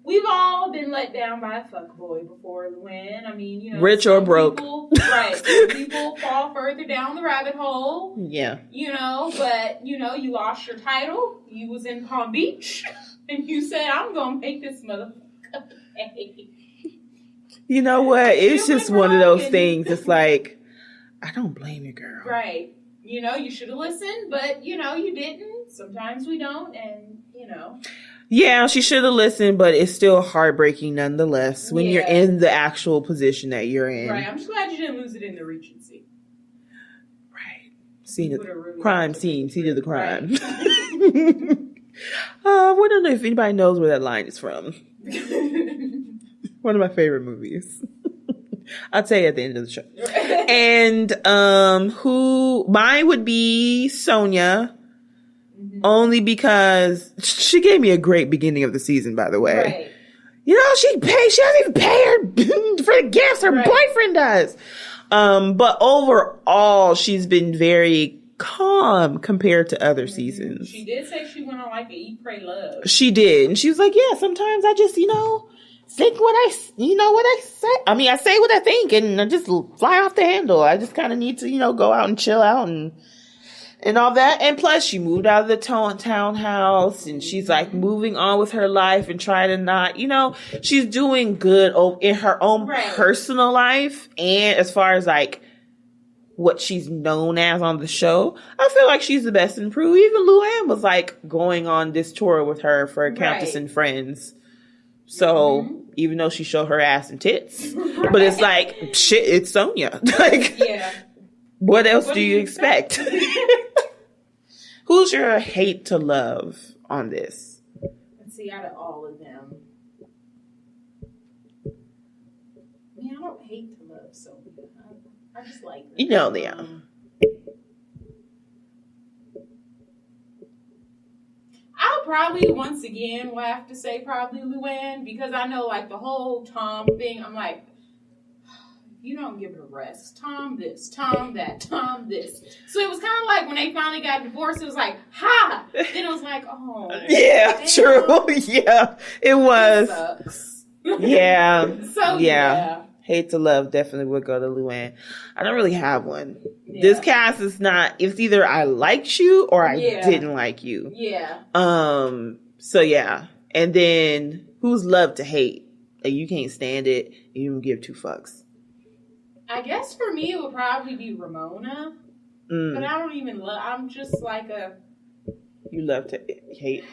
we've all been let down by a fuckboy before, Luann. I mean, rich or broke. People fall further down the rabbit hole. Yeah. But, you lost your title. You was in Palm Beach. And you said, I'm going to make this motherfucker pay. You know what? It's just one of those things. It's like, I don't blame you, girl. Right. You should have listened, but, you didn't. Sometimes we don't, and, Yeah, she should have listened, but it's still heartbreaking nonetheless when you're in the actual position that you're in. Right. I'm just glad you didn't lose it in the Regency. Right. Scene of Really crime scene of the crime. Right. We don't know if anybody knows where that line is from. One of my favorite movies. I'll tell you at the end of the show. And mine would be Sonia. Mm-hmm. Only because she gave me a great beginning of the season, by the way. Right. She doesn't even pay her for the gifts her boyfriend does. But overall, she's been very calm compared to other seasons. She did say she went on like a Eat, Pray, Love. She did. And she was like, yeah, sometimes I just, think what I say. I mean, I say what I think and I just fly off the handle. I just kind of need to, go out and chill out and all that. And plus she moved out of the townhouse and she's like moving on with her life and trying to not, she's doing good in her own personal life. And as far as like what she's known as on the show, I feel like she's the best improved. Even Luann was like going on this tour with her for Countess and Friends. So even though she showed her ass and tits, but it's like, shit, it's Sonia. Like, what else do you expect? Who's your hate to love on this? Let's see, out of all of them. Man, I don't hate to love Sonia. I just like them. Yeah. I'll probably, once again, will have to say probably Luann, because I know, like, the whole Tom thing, I'm like, you don't give it a rest. Tom this, Tom that, Tom this. So it was kind of like when they finally got divorced, it was like, ha! Then it was like, oh. Yeah, damn. true. Yeah, it was. It sucks. Yeah. So, yeah. Hate to love definitely would go to Luann. I don't really have one. Yeah. This cast is not, it's either I liked you or I didn't like you. Yeah. So yeah. And then who's love to hate? Like, you can't stand it. You don't give two fucks. I guess for me it would probably be Ramona. But I don't even love, I'm just like a. You love to hate.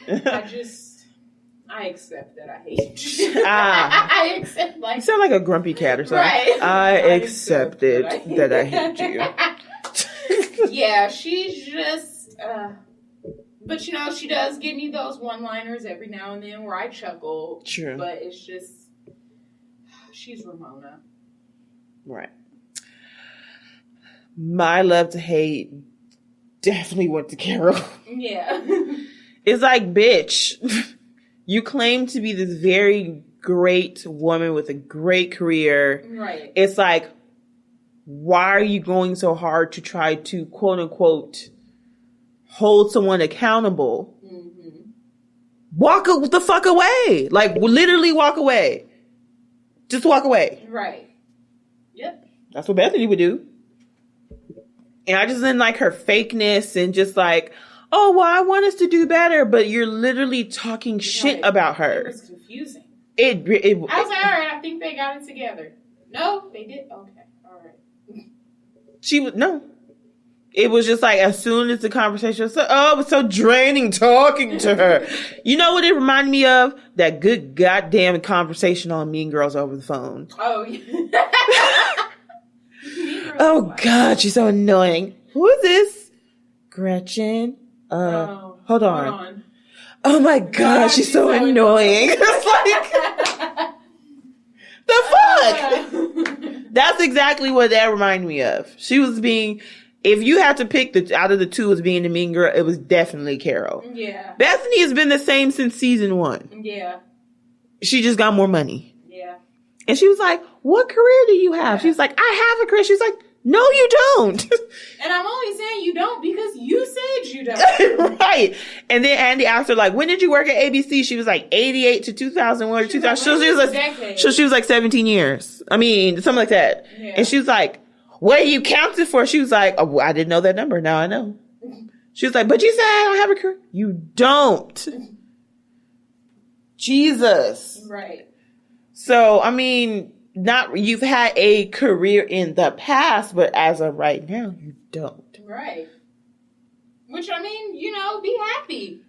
I accept that I hate you. I accept like. You sound like a grumpy cat or something. Right. I accepted that I hate you. Yeah, she's just. But she does give me those one-liners every now and then where I chuckle. True. But it's just. She's Ramona. Right. My love to hate definitely went to Carol. Yeah. It's like, bitch. You claim to be this very great woman with a great career. Right. It's like, why are you going so hard to try to, quote unquote, hold someone accountable? Mm-hmm. Walk the fuck away. Like, literally walk away. Just walk away. Right. Yep. That's what Bethany would do. And I just didn't like her fakeness and just like, oh, well, I want us to do better, but you're literally talking shit about her. It was confusing. I was like, all right, I think they got it together. No, they did? Okay, all right. She was, no. It was just like, as soon as the conversation was it was so draining talking to her. You know what it reminded me of? That good goddamn conversation on Mean Girls over the phone. Oh, yeah. Oh, God, she's so annoying. Who is this? Gretchen? Hold on. Oh, my God, she's so annoying. It's like, the fuck? That's exactly what that reminded me of. She was being... If you had to pick out of the two as being the mean girl, it was definitely Carol. Yeah. Bethany has been the same since season 1. Yeah. She just got more money. Yeah. And she was like, what career do you have? Yeah. She was like, I have a career. She was like, no, you don't. And I'm only saying you don't because you said you don't. Right. And then Andy asked her, like, when did you work at ABC? She was like, 88 to 2001 or 2000. She was like 17 years. I mean, something like that. Yeah. And she was like, what are you counting for? She was like, oh, I didn't know that number. Now I know. She was like, but you said I don't have a career. You don't. Jesus. Right. So, I mean, you've had a career in the past, but as of right now, you don't. Right. Which, I mean, be happy.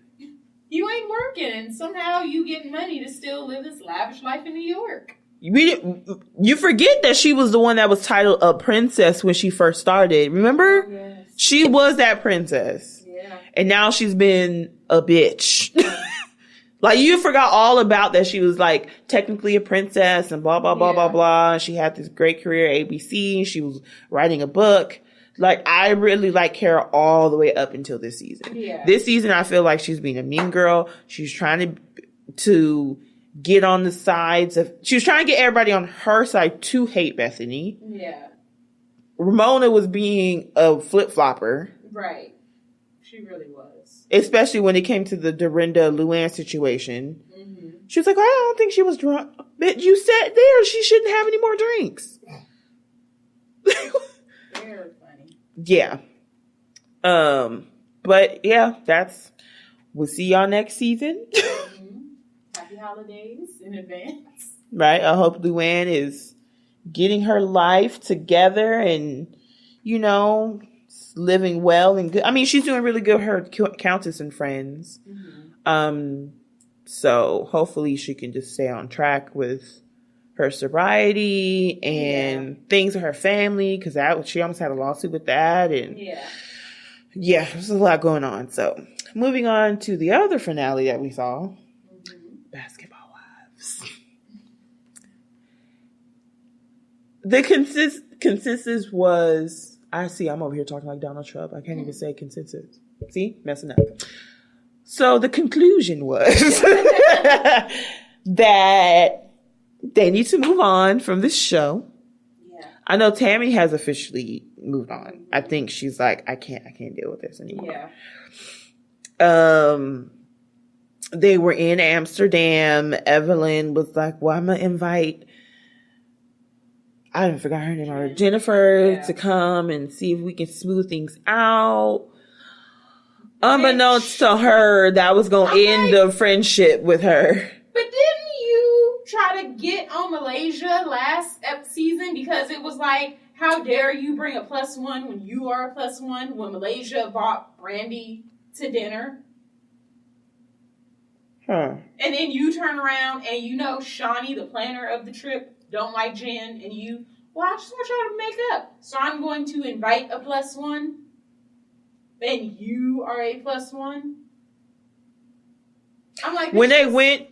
You ain't working and somehow you get money to still live this lavish life in New York. You forget that she was the one that was titled a princess when she first started. Remember? Yes. She was that princess. Yeah. And now she's been a bitch. Like, you forgot all about that she was, like, technically a princess and blah, blah, blah, blah, blah. She had this great career at ABC. She was writing a book. Like, I really like Carol all the way up until this season. Yeah. This season, I feel like she's being a mean girl. She's trying to get on the sides of... She was trying to get everybody on her side to hate Bethany. Yeah. Ramona was being a flip-flopper. Right. She really was. Especially when it came to the Dorinda Luann situation. Mm-hmm. She was like, I don't think she was drunk. But you sat there. She shouldn't have any more drinks. Very funny. Yeah. But yeah, we'll see y'all next season. Mm-hmm. Happy holidays in advance. Right. I hope Luann is getting her life together and, living well and good. I mean, she's doing really good with her Countess and Friends. Mm-hmm. So hopefully she can just stay on track with her sobriety and things with her family, because she almost had a lawsuit with that. And yeah, there's a lot going on. So moving on to the other finale that we saw, Basketball Wives. The consensus was... I'm over here talking like Donald Trump. I can't even say consensus. See? Messing up. So the conclusion was that they need to move on from this show. Yeah. I know Tammy has officially moved on. I think she's like, I can't deal with this anymore. Yeah. They were in Amsterdam. Evelyn was like, well, I'm going to invite... I forgot her name already. Jennifer to come and see if we can smooth things out. Unbeknownst to her, that was going to end the friendship with her. But didn't you try to get on Malaysia last season? Because it was like, how dare you bring a +1 when you are a +1 when Malaysia bought Brandy to dinner? Huh. And then you turn around and Shawnee, the planner of the trip, don't like Jen, and I just want y'all to make up. So I'm going to invite a +1, and you are a +1. I'm like, when they went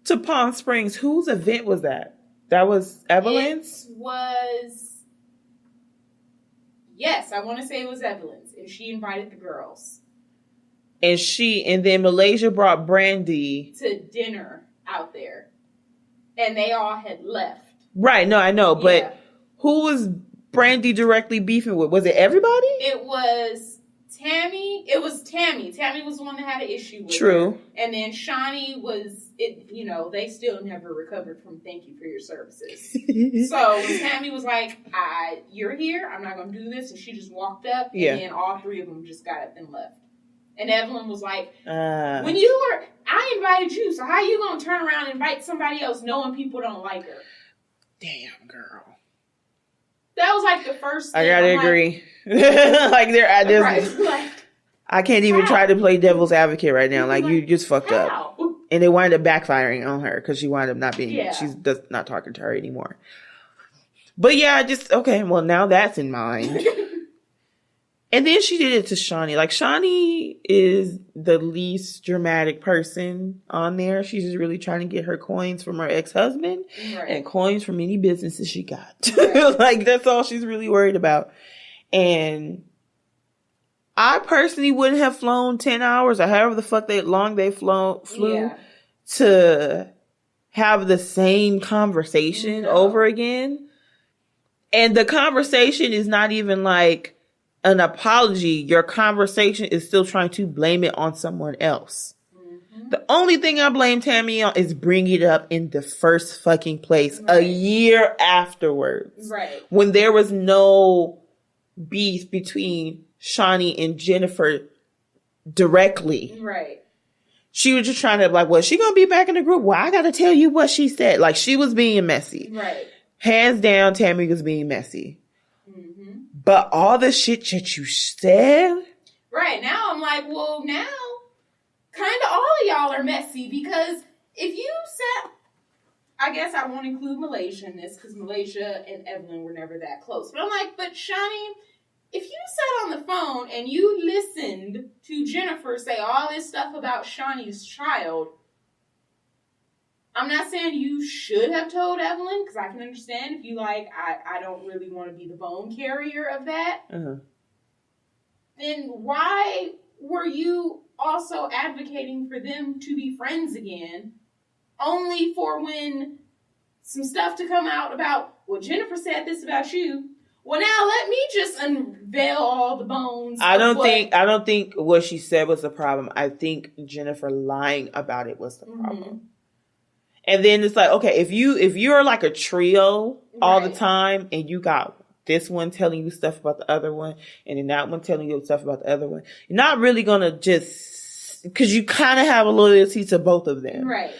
to Palm Springs, whose event was that? That was Evelyn's? Yes, I want to say it was Evelyn's, and she invited the girls. And then Malaysia brought Brandy to dinner out there, and they all had left. Right, no, I know, but who was Brandy directly beefing with? Was it everybody? It was Tammy. It was Tammy. Tammy was the one that had an issue with True. her. And then Shawnee they still never recovered from thank you for your services. So when Tammy was like, you're here, I'm not going to do this, and she just walked up, and then all three of them just got up and left. And Evelyn was like, I invited you, so how you going to turn around and invite somebody else knowing people don't like her? Damn, girl. That was like the first thing. I gotta agree. Like there's right, like, I can't even try to play devil's advocate right now. Like, you just fucked how? up. And it wound up backfiring on her because she wound up not being, Yeah. she's just not talking to her anymore. But yeah, okay, well, now that's in mind. And then she did it to Shawnee. Like, Shawnee is the least dramatic person on there. She's just really trying to get her coins from her ex-husband and coins from any businesses she got. Right. Like, that's all she's really worried about. And I personally wouldn't have flown 10 hours or however the fuck long they flew to have the same conversation over again. And the conversation is not even like an apology. Your conversation is still trying to blame it on someone else. Mm-hmm. The only thing I blame Tammy on is bringing it up in the first fucking place a year afterwards. Right. When there was no beef between Shawnee and Jennifer directly. Right. She was just trying to like, well, she gonna be back in the group? Well, I gotta tell you what she said. Like, she was being messy. Right. Hands down, Tammy was being messy. Mm-hmm. But all the shit that you said. Right. Now I'm like, well, now kind of all of y'all are messy because if you said, I guess I won't include Malaysia in this because Malaysia and Evelyn were never that close. But I'm like, but Shawnee, if you sat on the phone and you listened to Jennifer say all this stuff about Shawnee's child, I'm not saying you should have told Evelyn, because I can understand if you like, I don't really want to be the bone carrier of that. Uh-huh. Then why were you also advocating for them to be friends again, only for when some stuff to come out about, well, Jennifer said this about you. Well, now let me just unveil all the bones. I don't think what she said was the problem. I think Jennifer lying about it was the problem. Mm-hmm. And then it's like, okay, if you're like a trio all the time and you got this one telling you stuff about the other one and then that one telling you stuff about the other one, you're not really going to just, because you kind of have a loyalty to both of them. Right.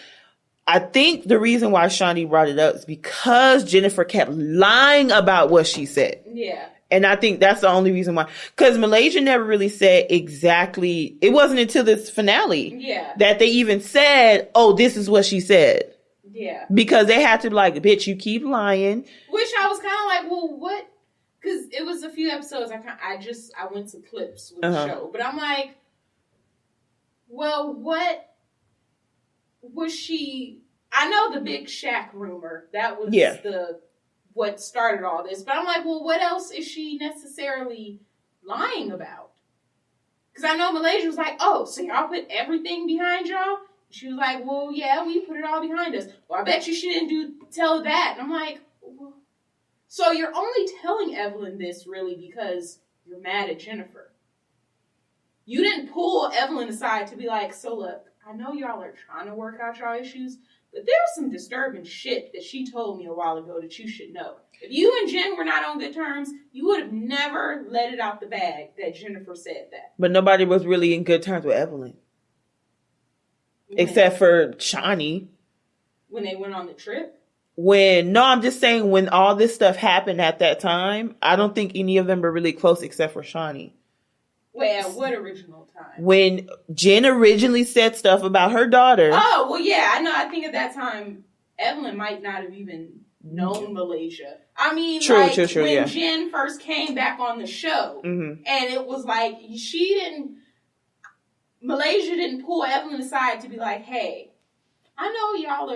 I think the reason why Shawnee brought it up is because Jennifer kept lying about what she said. Yeah. And I think that's the only reason why. Because Malaysia never really said exactly. It wasn't until this finale that they even said, oh, this is what she said. Yeah. Because they had to be like, bitch, you keep lying. Which I was kind of like, well, what? Because it was a few episodes. I went to clips with the show. But I'm like, well, what was she? I know the big Shaq rumor. That was what started all this. But I'm like, well, what else is she necessarily lying about? Because I know Malaysia was like, oh, so y'all put everything behind y'all? She was like, well, yeah, we put it all behind us. Well, I bet you she didn't tell that. And I'm like, well, so you're only telling Evelyn this really because you're mad at Jennifer. You didn't pull Evelyn aside to be like, so look, I know y'all are trying to work out y'all issues, but there's some disturbing shit that she told me a while ago that you should know. If you and Jen were not on good terms, you would have never let it out the bag that Jennifer said that. But nobody was really in good terms with Evelyn. Except for Shawnee. When they went on the trip? I'm just saying when all this stuff happened at that time, I don't think any of them were really close except for Shawnee. Wait, at what original time? When Jen originally said stuff about her daughter. Oh, well, yeah, I know. I think at that time, Evelyn might not have even known Malaysia. I mean, true, when Jen first came back on the show, and it was like, Malaysia didn't pull Evelyn aside to be like, hey, I know y'all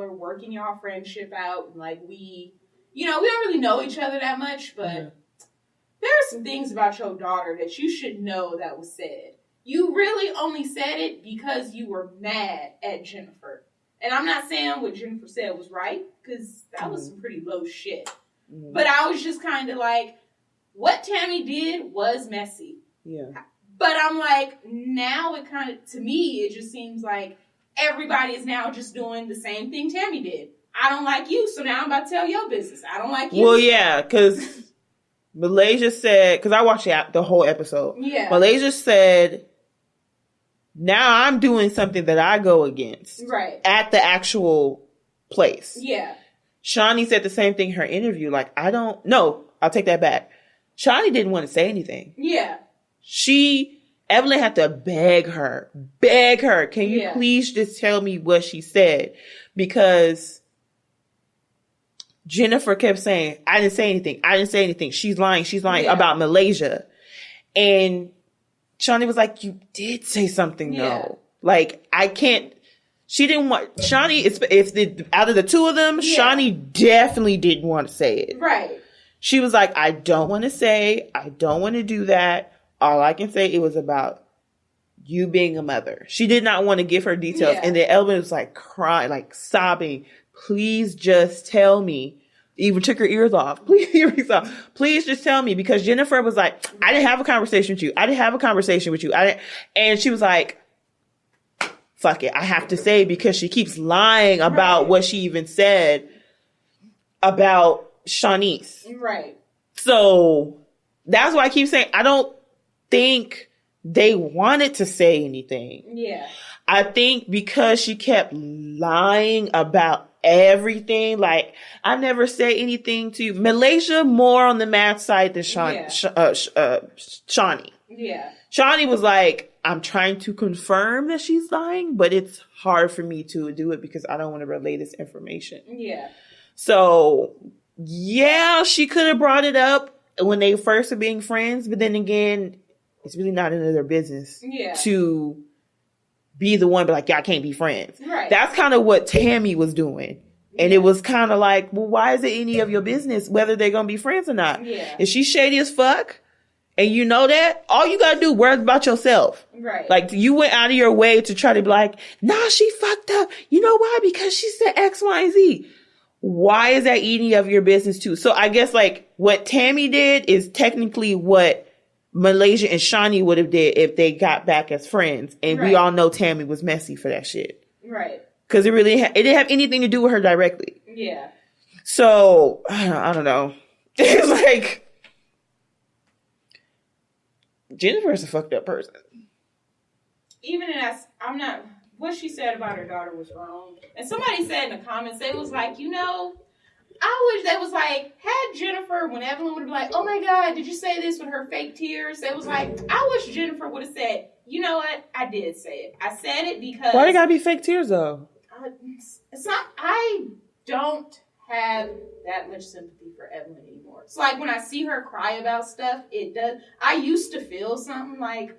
are working y'all friendship out. Like, we don't really know each other that much, but there are some things about your daughter that you should know that was said. You really only said it because you were mad at Jennifer. And I'm not saying what Jennifer said was right, because that was some pretty low shit. But I was just kind of like, what Tammy did was messy. Yeah. But I'm like, now it kind of, to me, it just seems like everybody is now just doing the same thing Tammy did. I don't like you, so now I'm about to tell your business. I don't like you. Well, yeah, because Malaysia said, because I watched the whole episode. Yeah. Malaysia said, now I'm doing something that I go against. Right. At the actual place. Yeah. Shawnee said the same thing in her interview. Like, I'll take that back. Shawnee didn't want to say anything. Yeah. Evelyn had to beg her. Can you please just tell me what she said? Because Jennifer kept saying, I didn't say anything. She's lying about Malaysia. And Shawnee was like, you did say something though. Like, I can't. She didn't want Shawnee. Out of the two of them, Shawnee definitely didn't want to say it. Right. She was like, I don't want to say. I don't want to do that. All I can say, it was about you being a mother. She did not want to give her details. And then Evelyn was like crying, like sobbing. Please just tell me. Even took her ears off. Please just tell me. Because Jennifer was like, I didn't have a conversation with you. And she was like, fuck it. I have to say, because she keeps lying about what she even said about Shanice. Right. So that's why I keep saying, I don't think they wanted to say anything. Yeah. I think because she kept lying about everything, like, I never said anything to you. Malaysia more on the math side than Shawnee. Yeah. Shawnee was like, I'm trying to confirm that she's lying, but it's hard for me to do it because I don't want to relay this information. Yeah. So, yeah, she could have brought it up when they first were being friends, but then again, it's really not none of their business to be the one, but like, y'all can't be friends. Right. That's kind of what Tammy was doing. And it was kind of like, well, why is it any of your business whether they're going to be friends or not? Yeah. If she's shady as fuck and you know that, all you got to do is worry about yourself. Right. Like, you went out of your way to try to be like, nah, she fucked up. You know why? Because she said X, Y, and Z. Why is that any of your business too? So I guess like what Tammy did is technically what Malaysia and Shawnee would have did if they got back as friends. And we all know Tammy was messy for that shit. Right. Because it didn't have anything to do with her directly. Yeah. So, I don't know. It's like, Jennifer's a fucked up person. Even what she said about her daughter was wrong. And somebody said in the comments, they was like, I wish they was like, had Jennifer, when Evelyn would be like, oh my God, did you say this with her fake tears? They was like, I wish Jennifer would have said, you know what? I did say it. I said it because. Why they gotta be fake tears though? It's not, I don't have that much sympathy for Evelyn anymore. It's like when I see her cry about stuff, it does. I used to feel something like,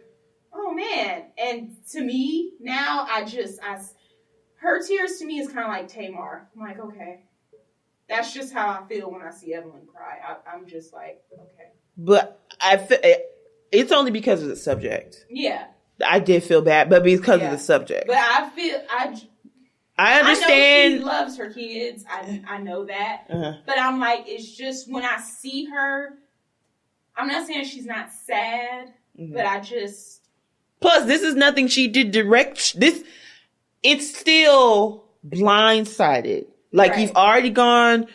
oh man. And to me, now her tears to me is kind of like Tamar. I'm like, okay. That's just how I feel when I see Evelyn cry. I'm just like, okay. But it's only because of the subject. Yeah. I did feel bad, but because of the subject. But I understand. I know she loves her kids. I know that. Uh-huh. But I'm like, it's just when I see her, I'm not saying she's not sad, but I just. Plus, this is nothing she did direct. It's still blindsided. Like, you've already gone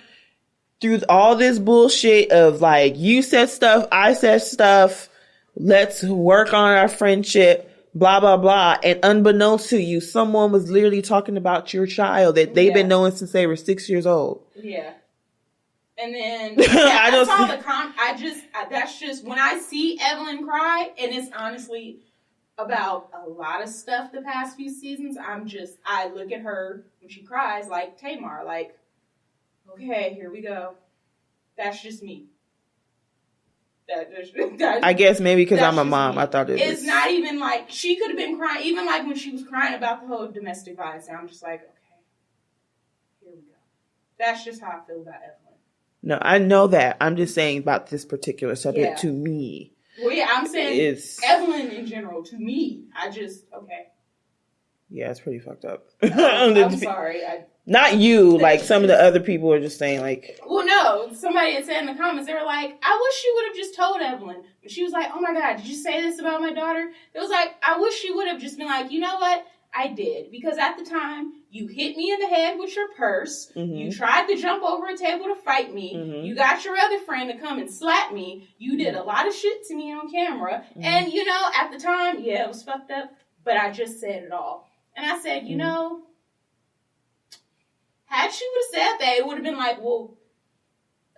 through all this bullshit of like, you said stuff, I said stuff, let's work on our friendship, blah, blah, blah. And unbeknownst to you, someone was literally talking about your child that they've been knowing since they were 6 years old. Yeah. And then, that's just, when I see Evelyn cry, and it's honestly about a lot of stuff the past few seasons, I look at her when she cries like Tamar, like, okay, here we go. That's just me. I guess maybe because I'm a mom, I thought it's not even like, she could have been crying, even like when she was crying about the whole domestic violence, and I'm just like, okay, here we go. That's just how I feel about Evelyn. No, I know that. I'm just saying about this particular subject to me. Well, yeah, I'm saying Evelyn in general, to me, okay. Yeah, it's pretty fucked up. I'm sorry. Not you, like some of the other people are just saying like. Well, no, somebody had said in the comments, they were like, I wish she would have just told Evelyn. But she was like, oh my God, did you say this about my daughter? It was like, I wish she would have just been like, you know what? I did. Because at the time, you hit me in the head with your purse. Mm-hmm. You tried to jump over a table to fight me. Mm-hmm. You got your other friend to come and slap me. You did a lot of shit to me on camera. Mm-hmm. And, at the time, it was fucked up. But I just said it all. And I said, had she would have said that, it would have been like, well,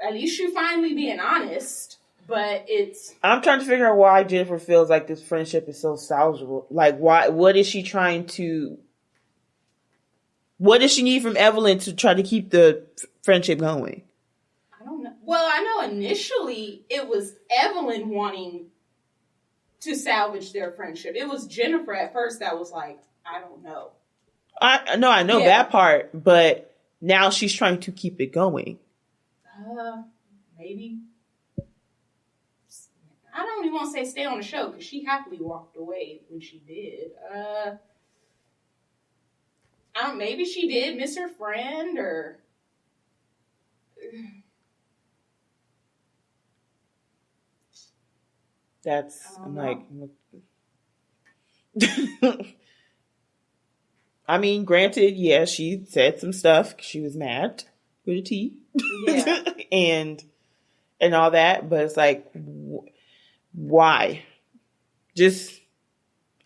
at least you're finally being honest. But I'm trying to figure out why Jennifer feels like this friendship is so salvageable. Like, why? What is she trying to? What does she need from Evelyn to try to keep the friendship going? I don't know. Well, I know initially it was Evelyn wanting to salvage their friendship. It was Jennifer at first that was like, I don't know. I know that part, but now she's trying to keep it going. Maybe. I don't even want to say stay on the show because she happily walked away when she did. Maybe she did miss her friend or. I'm like. I mean, granted, yeah, she said some stuff. She was mad with a T, Yeah. and all that. But it's like, why? Just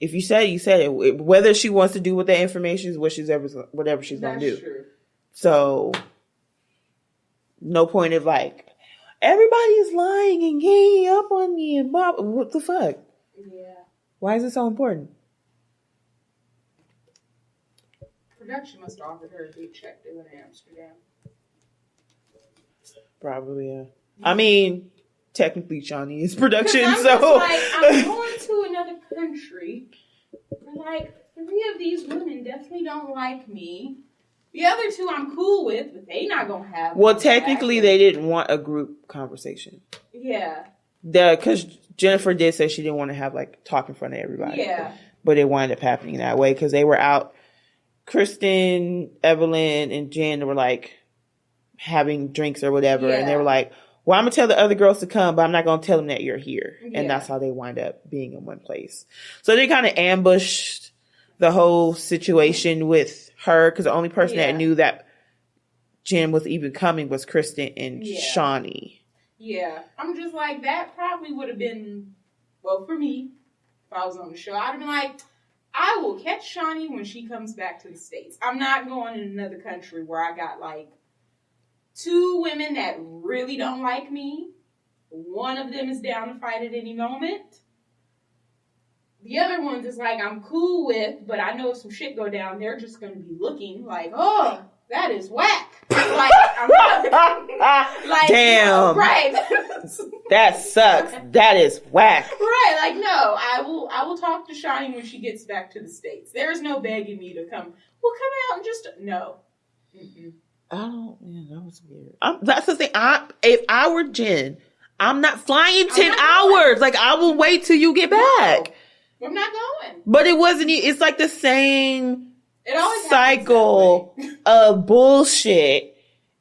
if you said it, you said it. Whether she wants to do with that information is whatever she's gonna do. True. So, no point of like everybody's lying and ganging up on me and blah. What the fuck? Yeah. Why is it so important? Production must have offered her a big check to live in Amsterdam. Probably, yeah. I mean, technically, Shawnee is production, I'm so. just like, I'm going to another country. Like, 3 of these women definitely don't like me. The other 2 I'm cool with, but they not gonna have. Well, technically, they didn't want a group conversation. Yeah. Because Jennifer did say she didn't want to have like talk in front of everybody. Yeah. But it wound up happening that way because they were out. Kristen, Evelyn, and Jen were like having drinks or whatever, and they were like, well, I'm gonna tell the other girls to come, but I'm not gonna tell them that you're here. Yeah. And that's how they wind up being in one place. So they kind of ambushed the whole situation with her because the only person that knew that Jen was even coming was Kristen and Shawnee. Yeah. I'm just like, that probably would have been, well, for me, if I was on the show, I'd have been like, I will catch Shawnee when she comes back to the States. I'm not going in another country where I got like 2 women that really don't like me. One of them is down to fight at any moment. The other one's is like I'm cool with, but I know if some shit go down, they're just going to be looking like, oh, that is whack. Like, I'm not, like, damn. No, right. That sucks. That is whack. Right, like, no, I will talk to Shawnee when she gets back to the States. There is no begging me to come. Well, come out and just, no. Mm-mm. That was weird. That's the thing. If I were Jen, I'm not flying 10 hours. Like, I will wait till you get back. No, I'm not going. But it wasn't, it's like the same cycle of of bullshit.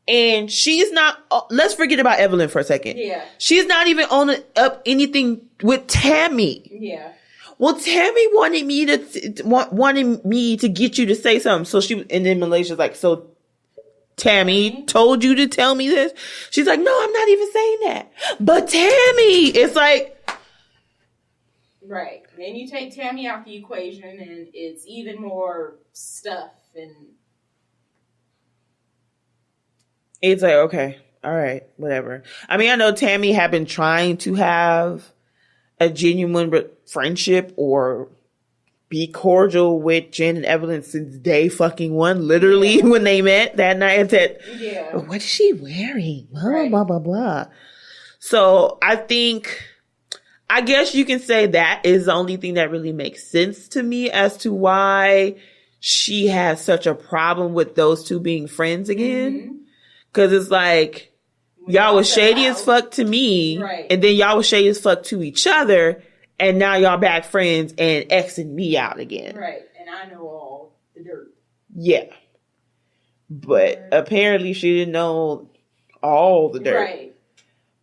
And she's not, let's forget about Evelyn for a second. Yeah. She's not even owning up anything with Tammy. Yeah. Well, Tammy wanted me to get you to say something. So and then Malaysia's like, so Tammy told you to tell me this? She's like, no, I'm not even saying that. But Tammy, it's like. Right. Then you take Tammy out the equation and it's even more stuff and. It's like, okay, all right, whatever. I mean, I know Tammy had been trying to have a genuine friendship or be cordial with Jen and Evelyn since day fucking one, literally when they met that night and said, what is she wearing? Blah, blah, blah, blah. So I guess you can say that is the only thing that really makes sense to me as to why she has such a problem with those 2 being friends again. Mm-hmm. Cause it's like, y'all was shady as fuck to me. Right. And then y'all was shady as fuck to each other. And now y'all back friends and Xing me out again. Right. And I know all the dirt. Yeah. But apparently she didn't know all the dirt. Right.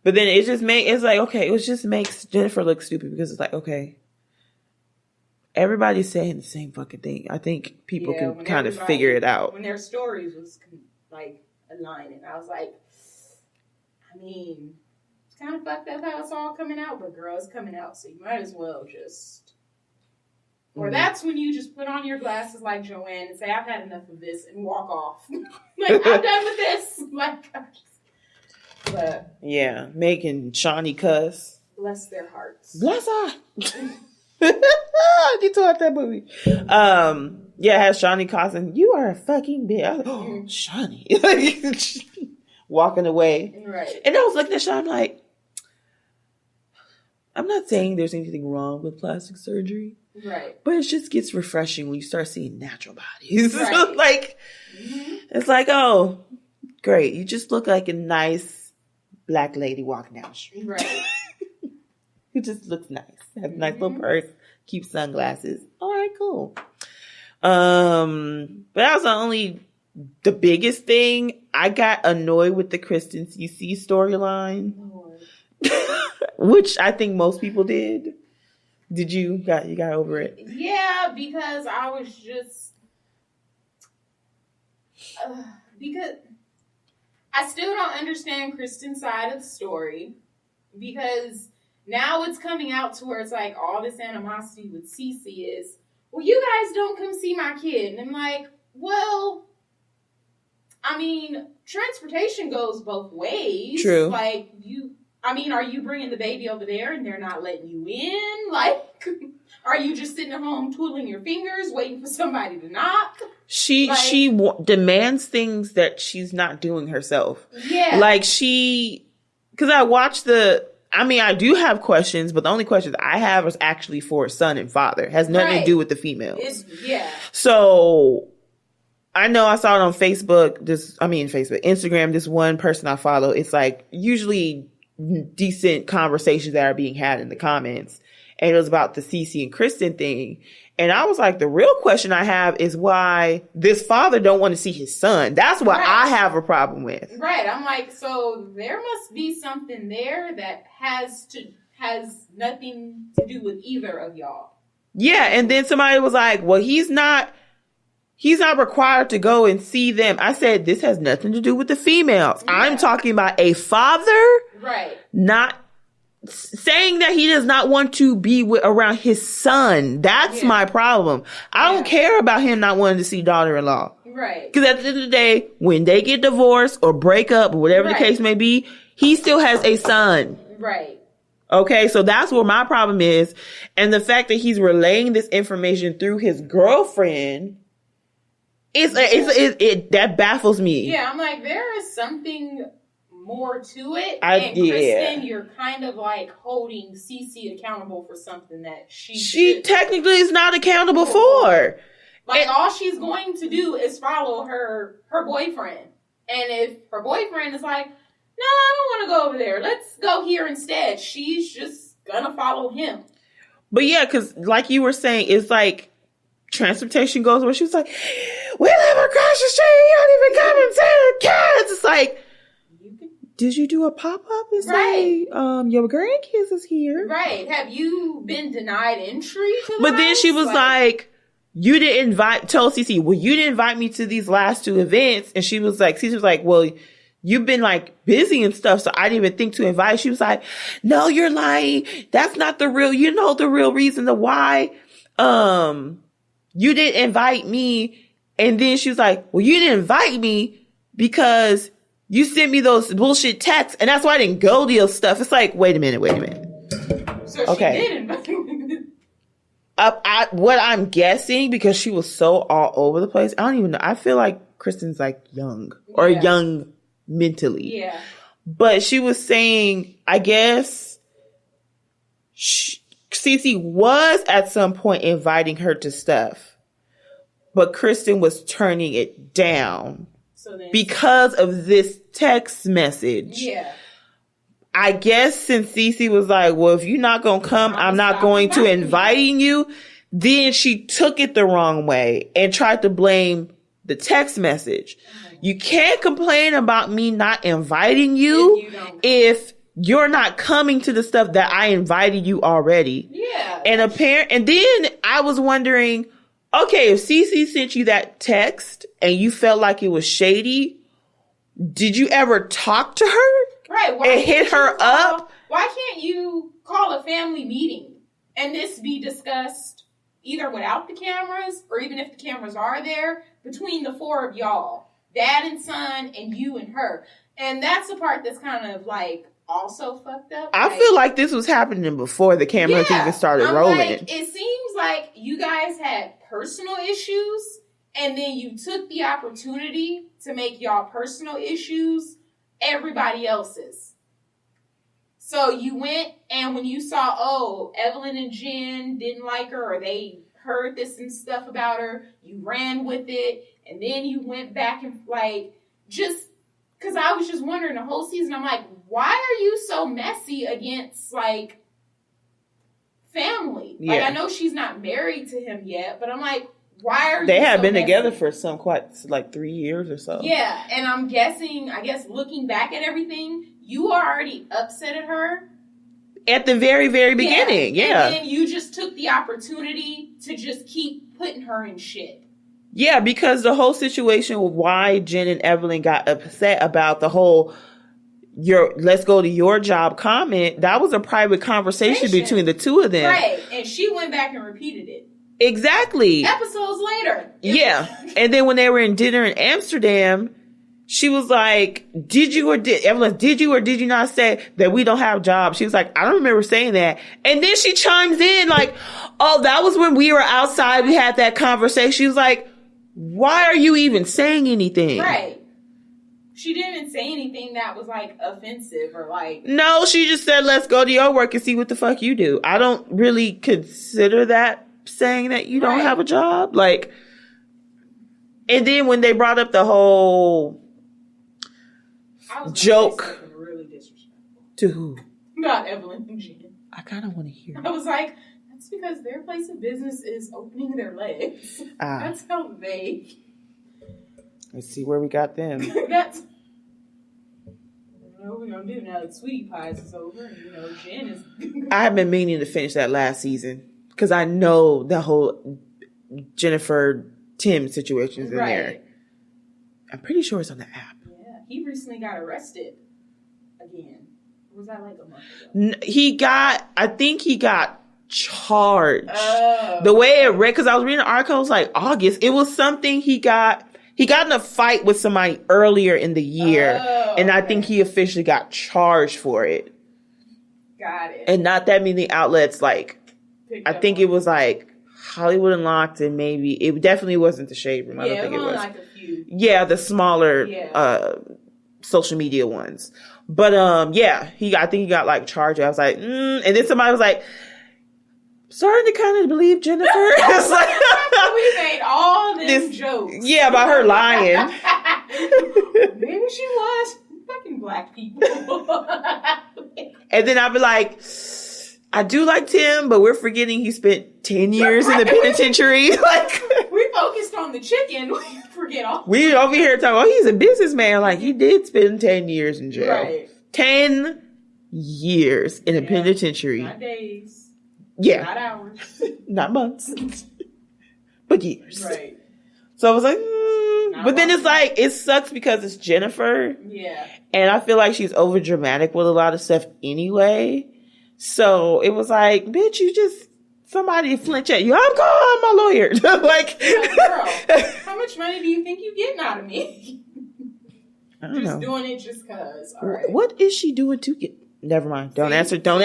But then it's like, okay, it just makes Jennifer look stupid because it's like, okay, everybody's saying the same fucking thing. I think people can kind of figure it out. When their stories was like aligning, I was like, I mean, it's kind of fucked up how it's all coming out, but girl, it's coming out, so you might as well just Or that's when you just put on your glasses like Joanne and say, I've had enough of this, and walk off. Like, I'm done with this. Like, but yeah, making Shawnee cuss. Bless their hearts. Bless her. You talked that movie. Yeah, it has Shawnee cussing. You are a fucking bitch. Oh, Shawnee. Walking away. Right. And I was looking at Shawnee, I'm like, I'm not saying there's anything wrong with plastic surgery. Right. But it just gets refreshing when you start seeing natural bodies. Right. Like, it's like, oh, great. You just look like a nice black lady walking down the street. Right. Who just looks nice. Has a nice little purse. Keeps sunglasses. All right, cool. But that was the biggest thing. I got annoyed with the Kristen CC storyline. Which I think most people did. Did you got over it? Yeah, because I was just because I still don't understand Kristen's side of the story, because now it's coming out to where it's like all this animosity with Cece is, well, you guys don't come see my kid. And I'm like, well, I mean, transportation goes both ways. True. Like, are you bringing the baby over there and they're not letting you in? Like, are you just sitting at home twiddling your fingers, waiting for somebody to knock? She demands things that she's not doing herself. Yeah. Like because I watched I do have questions, but the only questions I have is actually for son and father. It has nothing to do with the females. So I know I saw it on Instagram, this one person I follow, it's like usually decent conversations that are being had in the comments. And it was about the Cece and Kristen thing. And I was like, the real question I have is why this father don't want to see his son. That's what I have a problem with. Right. I'm like, so there must be something there that has nothing to do with either of y'all. Yeah. And then somebody was like, well, he's not required to go and see them. I said, this has nothing to do with the females. Yeah. I'm talking about a father. Right. Not saying that he does not want to be around his son. That's my problem. I don't care about him not wanting to see daughter-in-law. Right. Because at the end of the day, when they get divorced or break up or whatever the case may be, he still has a son. Right. Okay, so that's where my problem is. And the fact that he's relaying this information through his girlfriend, that baffles me. Yeah, I'm like, there is something more to it. Kristen, you're kind of like holding Cece accountable for something that she technically is not accountable for. Like, all she's going to do is follow her boyfriend. And if her boyfriend is like, no, I don't want to go over there, let's go here instead, she's just gonna follow him. But yeah, because like you were saying, it's like transportation goes where she was like, we live across the street, you don't even come and see the kids. It's like, did you do a pop-up and say, your grandkids is here? Right. Have you been denied entry to the But then she was like, you didn't told Cece, well, you didn't invite me to these last two events. And she was like, Cece was like, well, you've been like busy and stuff, so I didn't even think to invite. She was like, no, you're lying. That's not the real reason why, you didn't invite me. And then she was like, well, you didn't invite me because you sent me those bullshit texts, and that's why I didn't go to your stuff. It's like, wait a minute. So she did invite me. What I'm guessing, because she was so all over the place, I don't even know. I feel like Kristen's like young or young mentally. Yeah. But she was saying, I guess Cece was at some point inviting her to stuff, but Kristen was turning it down. Because of this text message. Yeah. I guess since Cece was like, well, if you're not going to come, I'm not going to inviting you. Then she took it the wrong way and tried to blame the text message. You can't complain about me not inviting you if you're not coming to the stuff that I invited you already. Yeah. And then I was wondering, okay, if Cece sent you that text and you felt like it was shady, did you ever talk to her? Right. And hit her up? Why can't you call a family meeting and this be discussed either without the cameras or even if the cameras are there, between the four of y'all, dad and son, and you and her. And that's the part that's kind of like also fucked up. I feel like this was happening before the cameras even started rolling. Like, it seems like you guys had personal issues, and then you took the opportunity to make y'all personal issues everybody else's. So you went, and when you saw, oh, Evelyn and Jen didn't like her, or they heard this and stuff about her, you ran with it, and then you went back and like, just, because I was just wondering the whole season, I'm like, why are you so messy against, like, family? Yeah. Like, I know she's not married to him yet, but I'm like, why are they you had so been messy? together for like 3 years or so. Yeah, and I guess looking back at everything, you were already upset at her. At the very, very beginning, yeah. And then you just took the opportunity to just keep putting her in shit. Yeah, because the whole situation, why Jen and Evelyn got upset about the whole let's go to your job comment, that was a private conversation between the two of them. Right, and she went back and repeated it. Exactly. Episodes later. Yeah. And then when they were in dinner in Amsterdam, she was like, did you or did you not say that we don't have jobs? She was like, I don't remember saying that. And then she chimes in like, oh, that was when we were outside. We had that conversation. She was like, why are you even saying anything? Right. She didn't even say anything that was like offensive or like. No, she just said, let's go to your work and see what the fuck you do. I don't really consider that saying that you don't have a job. Like, and then when they brought up the whole joke. Really disrespectful. To who? Not Evelyn and Jen. I kind of want to hear. I was like, that's because their place of business is opening their legs. That's how they. Let's see where we got them. That's. What we're gonna do now that Sweetie Pies is over, and Jen is. I have been meaning to finish that last season because I know the whole Jennifer Tim situation is in there. I'm pretty sure it's on the app. Yeah, he recently got arrested again. Was that like a month ago? I think he got charged. The way it read, because I was reading the article, it was like August. It was something he got in a fight with somebody earlier in the year. And I think he officially got charged for it. Got it. And not that many outlets, like, I think it was like Hollywood Unlocked, and maybe, it definitely wasn't the Shade Room. I don't think it was. Like a few. Yeah, the smaller social media ones. But I think he got like charged. I was like, and then somebody was like, starting to kind of believe Jennifer. It's like, we made all this jokes. Yeah, about her lying. Maybe she was fucking black people. And then I'd be like, I do like Tim, but we're forgetting he spent 10 years in the penitentiary. Like, we focused on the chicken. We forget all. We over here talking, oh, he's a businessman. Like, he did spend 10 years in jail. Right. 10 years in a penitentiary. Not days. Yeah. Not hours. Not months. But years. Right. So I was like, but then it's like, it sucks because it's Jennifer. Yeah. And I feel like she's over dramatic with a lot of stuff anyway. So it was like, bitch, you just, somebody flinch at you. I'm calling my lawyer. Like, girl, how much money do you think you're getting out of me? I don't know. Doing it just because. All right. What is she doing to get? Never mind. Don't answer. Back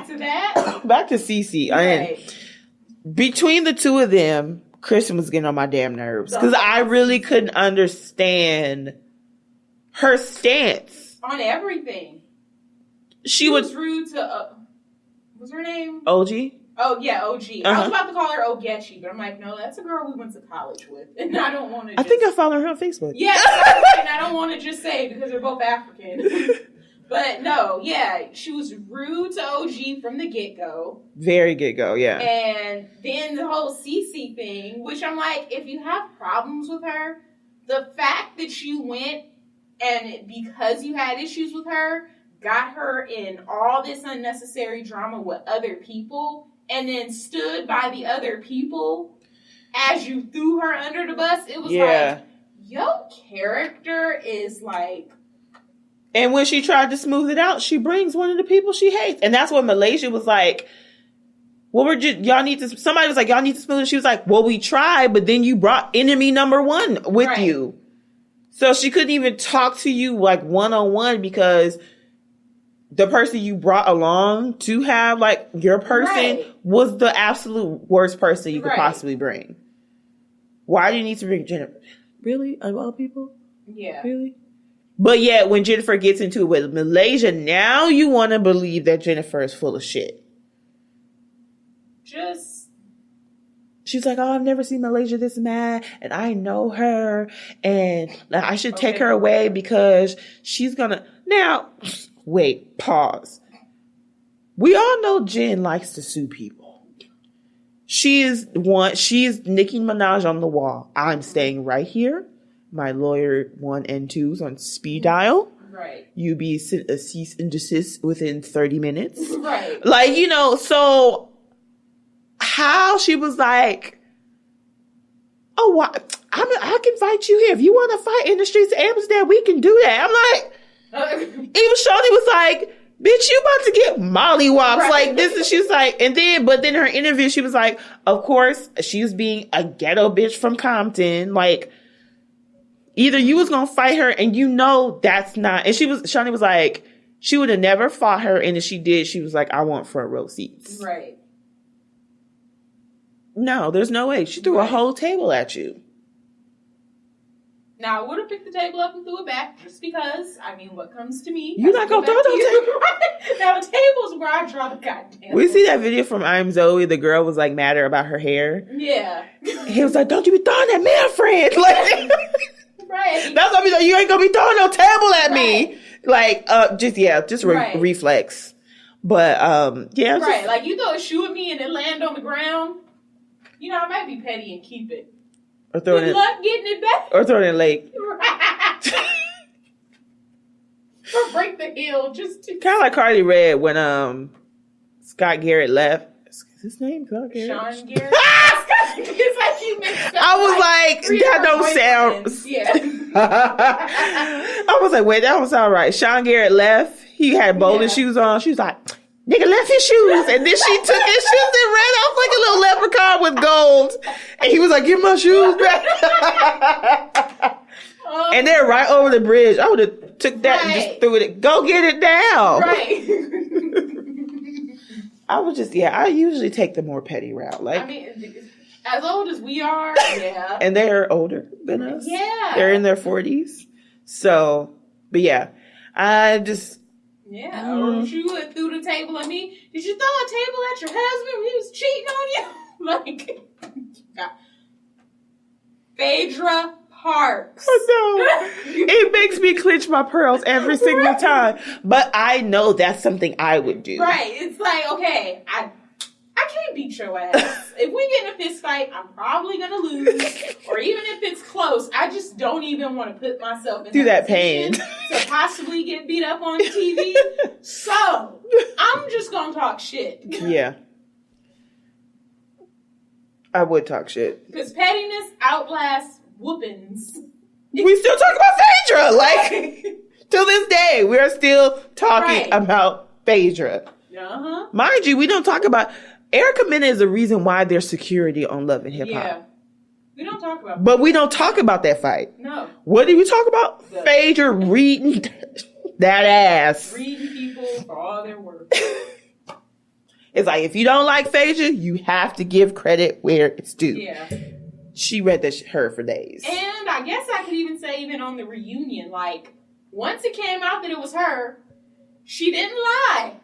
to that. Back to Cece. Right. Between the two of them, Kristen was getting on my damn nerves because I really couldn't understand her stance on everything. She was rude to. What's her name? OG. Oh yeah, OG. I was about to call her Ogechi, but I'm like, no, that's a girl we went to college with, and I don't want to. I think I followed her on Facebook. Yeah, and I don't want to just say because they're both African. But no, yeah, she was rude to OG from the get-go. Very get-go, yeah. And then the whole Cece thing, which I'm like, if you have problems with her, the fact that you went and because you had issues with her, got her in all this unnecessary drama with other people, and then stood by the other people as you threw her under the bus, it was like, your character is like... And when she tried to smooth it out, she brings one of the people she hates. And that's when Malaysia was like, well, y'all need to, somebody was like, y'all need to smooth it. She was like, well, we tried, but then you brought enemy number one with you. So she couldn't even talk to you like one-on-one because the person you brought along to have like your person was the absolute worst person you could possibly bring. Why do you need to bring Jennifer? Really? Of all people? Yeah. Really? But yet, when Jennifer gets into it with Malaysia, now you want to believe that Jennifer is full of shit. She's like, oh, I've never seen Malaysia this mad, and I know her, and I should take her away because she's gonna... Now, wait, pause. We all know Jen likes to sue people. She's Nicki Minaj on the wall. I'm staying right here. My lawyer 1 and 2's on speed dial. Right. You be a cease and desist within 30 minutes. Right. Like, you know, so how she was like, oh, I can fight you here. If you want to fight in the streets of Amsterdam, we can do that. I'm like, even Shawty was like, bitch, you about to get mollywops. Right. Like this, and she's like, but then her interview, she was like, of course, she was being a ghetto bitch from Compton. Like, either you was gonna fight her, and you know that's not. And Shawty was like, she would have never fought her, and if she did, she was like, I want front row seats. Right. No, there's no way. She threw a whole table at you. Now, I would have picked the table up and threw it back just because, I mean, what comes to me. You're not going to throw no table. Now, the table's where I draw the goddamn. We see that video from I'm Zoe. The girl was like madder about her hair. Yeah. He was like, don't you be throwing that man friend. Like, right. That's what you ain't going to be throwing no table at me. Like, just reflex. But, yeah. Right. Like, you throw a shoe at me and it land on the ground. You know, I might be petty and keep it. Or throwing Good luck getting it back. Or throwing it in the lake. Or break the heel just to... Kind of like Carly Red when Scott Garrett left. Is his name Scott Garrett? Sean Garrett. It's like you mixed up. I was like, that don't sound... Yeah. I was like, wait, that don't sound right. Sean Garrett left. He had bowling shoes on. She was like... Nigga left his shoes. And then she took his shoes and ran off like a little leprechaun with gold. And he was like, give my shoes back. And they're right over the bridge. I would have took that and just threw it. Go get it down. Right. I usually take the more petty route. Like, I mean, as old as we are, yeah. And they're older than us. Yeah. They're in their 40s. So, but yeah. Yeah, or you threw the table at me. Did you throw a table at your husband when he was cheating on you? Like, Phaedra Parks. I know. It makes me clench my pearls every single time. But I know that's something I would do. Right. It's like, okay, I can't beat your ass. If we get in a fist fight, I'm probably going to lose. Or even if it's close, I just don't even want to put myself in that pain to possibly get beat up on TV. So, I'm just going to talk shit. Yeah. I would talk shit. Because pettiness outlasts whoopings. We still talk about Phaedra. Like, to this day, we are still talking about Phaedra. Uh-huh. Mind you, we don't talk about... Erica Mena is the reason why there's security on Love and Hip Hop. Yeah. We don't talk about that. But we don't talk about that fight. No. What did we talk about? Phaedra reading that ass. Reading people for all their work. It's like, if you don't like Phaedra, you have to give credit where it's due. Yeah. She read her for days. And I guess I could even say, even on the reunion, like, once it came out that it was her, she didn't lie.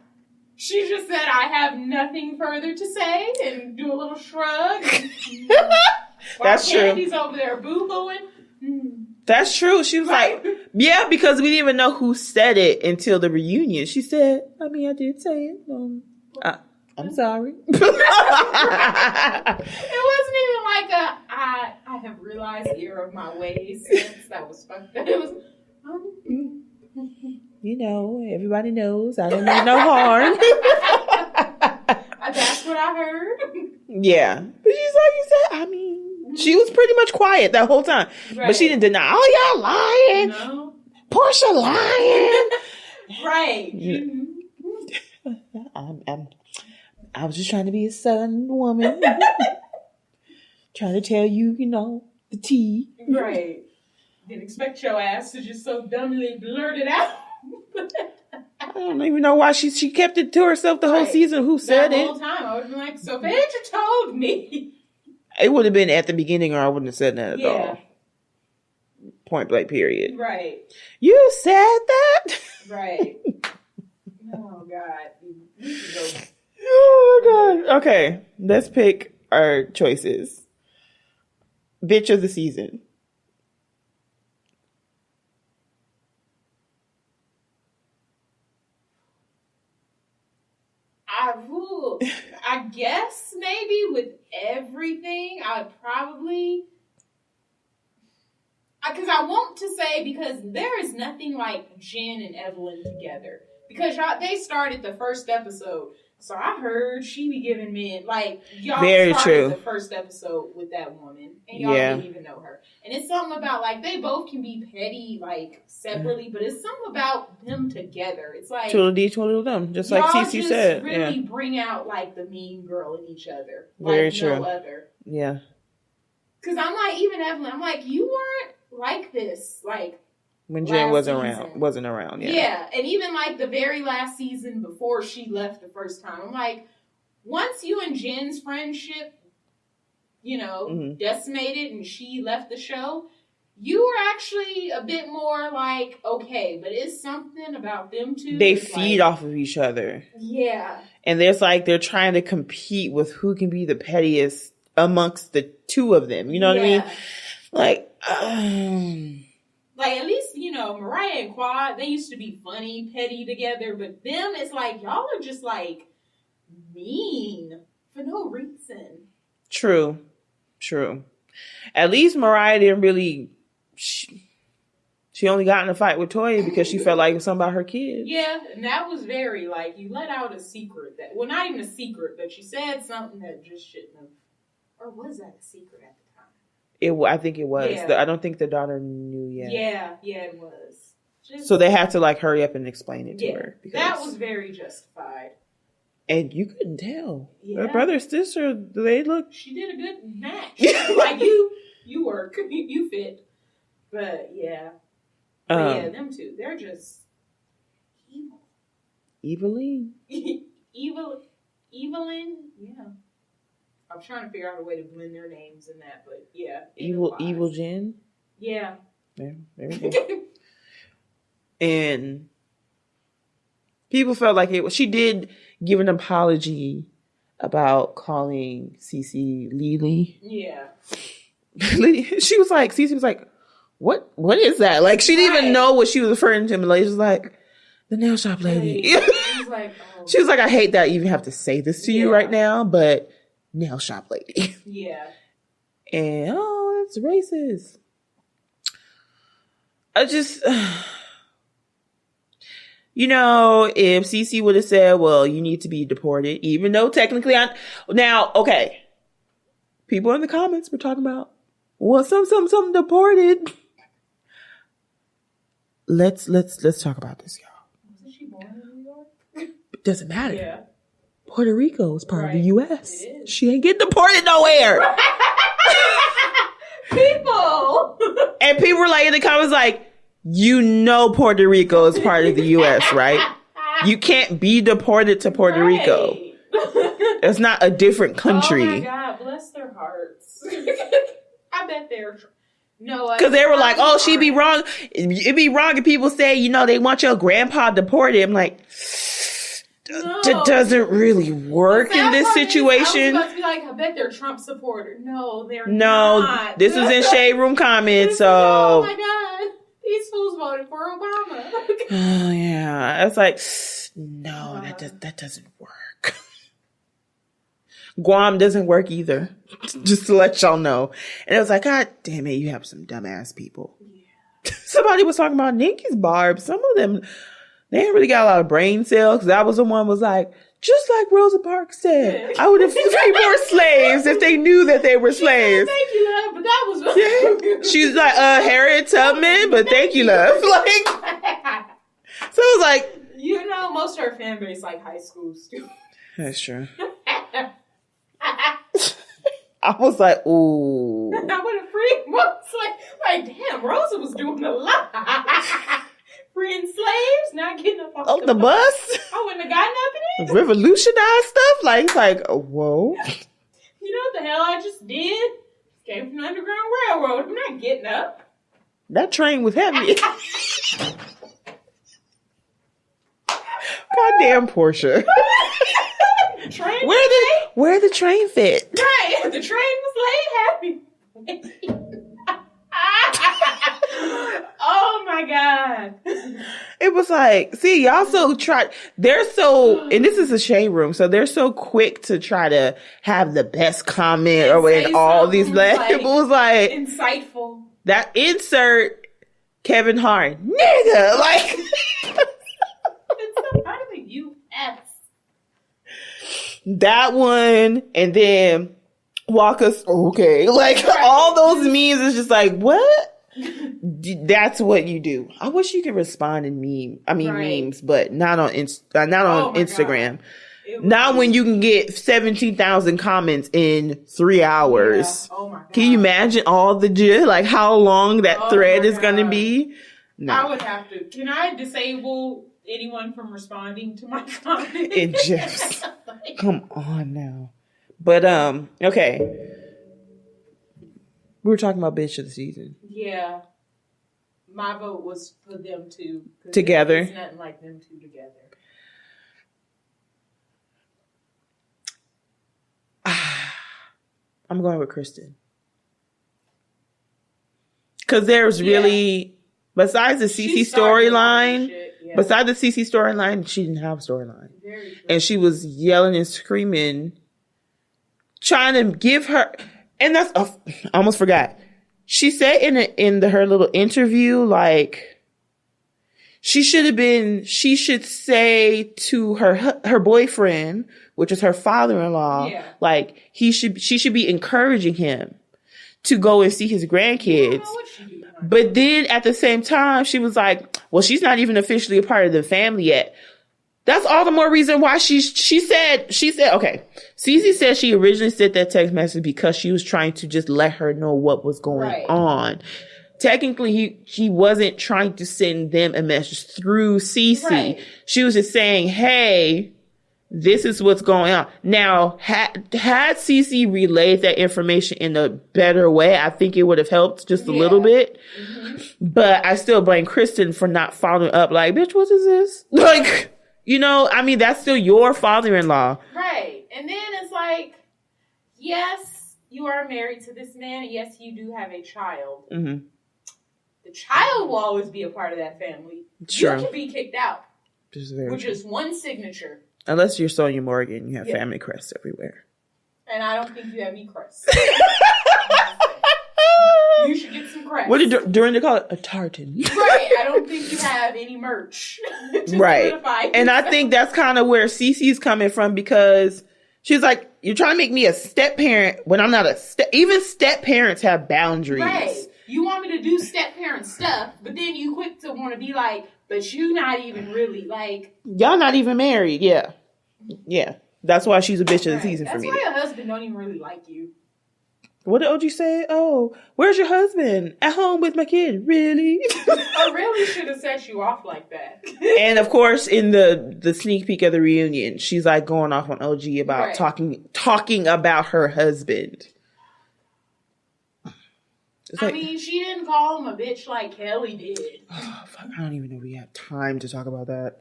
She just said, I have nothing further to say, and do a little shrug. And, that's true. Candy's over there boo-hooing. That's true. She was like, yeah, because we didn't even know who said it until the reunion. She said, I mean, I did say it. I'm sorry. It wasn't even like I have realized the error of my ways since. That was fucked up. It was, you know, everybody knows I don't mean no harm. That's what I heard. Yeah. But she's like you said, I mean, she was pretty much quiet that whole time. Right. But she didn't deny, oh, y'all lying. No. Portia lying. Right. I was just trying to be a Southern woman. Trying to tell you, the tea. Right. Didn't expect your ass to just so dumbly blurt it out. I don't even know why she kept it to herself the whole season. Who said that it? whole time I would have been like, so Phaedra told me. It would have been at the beginning or I wouldn't have said that at all. Point blank period. Right. You said that? Right. Oh, God. Oh, my God. Okay. Let's pick our choices. Bitch of the season. I guess maybe with everything, I'd probably... Because I want to say, because there is nothing like Jen and Evelyn together. Because they started the first episode. So I heard she be giving men, y'all Very started true. The first episode with that woman. And y'all didn't even know her. And it's something about, they both can be petty, separately. But it's something about them together. It's like... Tweedledee, tweedledum. Just like Cece said. Really bring out, the mean girl in each other. Very true. No other. Yeah. Because I'm even Evelyn, I'm you weren't like this, when Jen wasn't around, yeah. And even the very last season before she left the first time, I'm once you and Jen's friendship, decimated and she left the show, you were actually a bit more okay, but it's something about them two. They feed off of each other. Yeah. And there's they're trying to compete with who can be the pettiest amongst the two of them. You know what I mean? At least, Mariah and Quad, they used to be funny, petty together, but them, it's y'all are just mean for no reason. True. At least Mariah didn't really, she only got in a fight with Toya because she felt like it was something about her kids. Yeah, and that was very, you let out a secret that, well, not even a secret, but she said something that just shouldn't have, or was that a secret at the time? I think it was. Yeah. I don't think the daughter knew yet. Yeah, it was. So they had to hurry up and explain it to her. Because that was very justified. And you couldn't tell. Yeah. Her brother and sister, they look. She did a good match. you work, you fit. But yeah. Them two, they're just evil. Evelyn? Evelyn? Yeah. I'm trying to figure out a way to blend their names in that, but yeah. Evil Jen? Yeah. Yeah, there we go. And people felt like she did give an apology about calling Cece Lily. Yeah. She was Cece was what is that? She didn't even know what she was referring to. She was the nail shop lady. She was I hate that I even have to say this to you right now, but nail shop lady. Yeah. And, that's racist. I just, if Cece would have said, well, you need to be deported, even though technically okay. People in the comments were talking about, well, some deported. Let's talk about this, y'all. Wasn't she born in New York? It doesn't matter. Yeah. Puerto Rico is part of the U.S. She ain't getting deported nowhere. People. And people were in the comments Puerto Rico is part of the U.S., right? You can't be deported to Puerto Rico. It's not a different country. Oh my God, bless their hearts. I bet they're... No, because they were she'd be wrong. It'd be wrong if people say, they want your grandpa deported. I'm that doesn't really work in this situation. I was about to be I bet they're Trump supporter. No, they're not. No, this is in Shade Room comments, so. Oh my God. These fools voted for Obama. Oh, yeah. It's no, that doesn't work. Guam doesn't work either. Just to let y'all know. And it was God damn it, you have some dumbass people. Yeah. Somebody was talking about Nikki's barb. Some of them, they ain't really got a lot of brain cells. Because that was the one was just like Rosa Parks said, I would have freed more slaves if they knew that they were slaves. Thank you, love, but that was She's like, Harriet Tubman, but thank you, love. Like, so it was like, you know, most of her fan base like high school students. That's true. I was like, ooh. I would have freaked. Like, damn, Rosa was doing a lot. Freeing slaves, not getting up off the bus. I wouldn't have gotten up in it. Revolutionized stuff. Like, it's like, whoa. You know what the hell I just did? Came from the Underground Railroad. I'm not getting up. That train was heavy. Goddamn Portia. Train where the train fit? Right. The train was laid happy. Oh my God. It was like, see, y'all they're so, and this is a shade room, so they're so quick to try to have the best comment or when all these labels like insightful. That insert Kevin Hart, nigga, like It's a part of the U.S. That one, and then walk us, okay, like all those memes is just like, what? That's what you do. I wish you could respond in memes, but not on Instagram. Not when you can get 17,000 comments in 3 hours. Yeah. Oh my God. Can you imagine all like how long that thread is going to be? No. I would have to. Can I disable anyone from responding to my comments? It just, come on now. But, okay. We were talking about bitch of the season. Yeah. My vote was for them two. Together. It's nothing like them two together. I'm going with Kristen. Because there's really, besides the CC storyline, she didn't have a storyline. And she was yelling and screaming, trying to give her, and that's, I almost forgot. She said in her little interview, like, she should say to her boyfriend, which is her father-in-law, like, she should be encouraging him to go and see his grandkids. But then at the same time, she was like, well, she's not even officially a part of the family yet. That's all the more reason why she said, okay, Cece said she originally sent that text message because she was trying to just let her know what was going on. Technically, he wasn't trying to send them a message through Cece. Right. She was just saying, hey, this is what's going on. Now, had Cece relayed that information in a better way, I think it would have helped just a little bit. Mm-hmm. But I still blame Kristen for not following up like, bitch, what is this? Like, you know, I mean, that's still your father-in-law. Right. And then it's like, yes, you are married to this man. And yes, you do have a child. Mm-hmm. The child will always be a part of that family. Sure. You can be kicked out with just one signature. Unless you're Sonia Morgan, you have family crests everywhere. And I don't think you have any crests. You should get some crests. What during they call it? A tartan. Right. I don't think you have any merch. Right. And I think that's kind of where Cece's coming from, because she's like, you're trying to make me a step parent when I'm not even step parents have boundaries. Right. You want me to do step parent stuff, but then you quick to want to be like, but you not even really like. Y'all not even married. Yeah. Yeah. That's why she's a bitch of the season for me. That's why your husband don't even really like you. What did OG say? Oh, where's your husband? At home with my kid. Really? I really should have set you off like that. And of course, in the sneak peek of the reunion, she's like going off on OG about talking about her husband. I mean, she didn't call him a bitch like Kelly did. Oh, fuck, I don't even know if we have time to talk about that.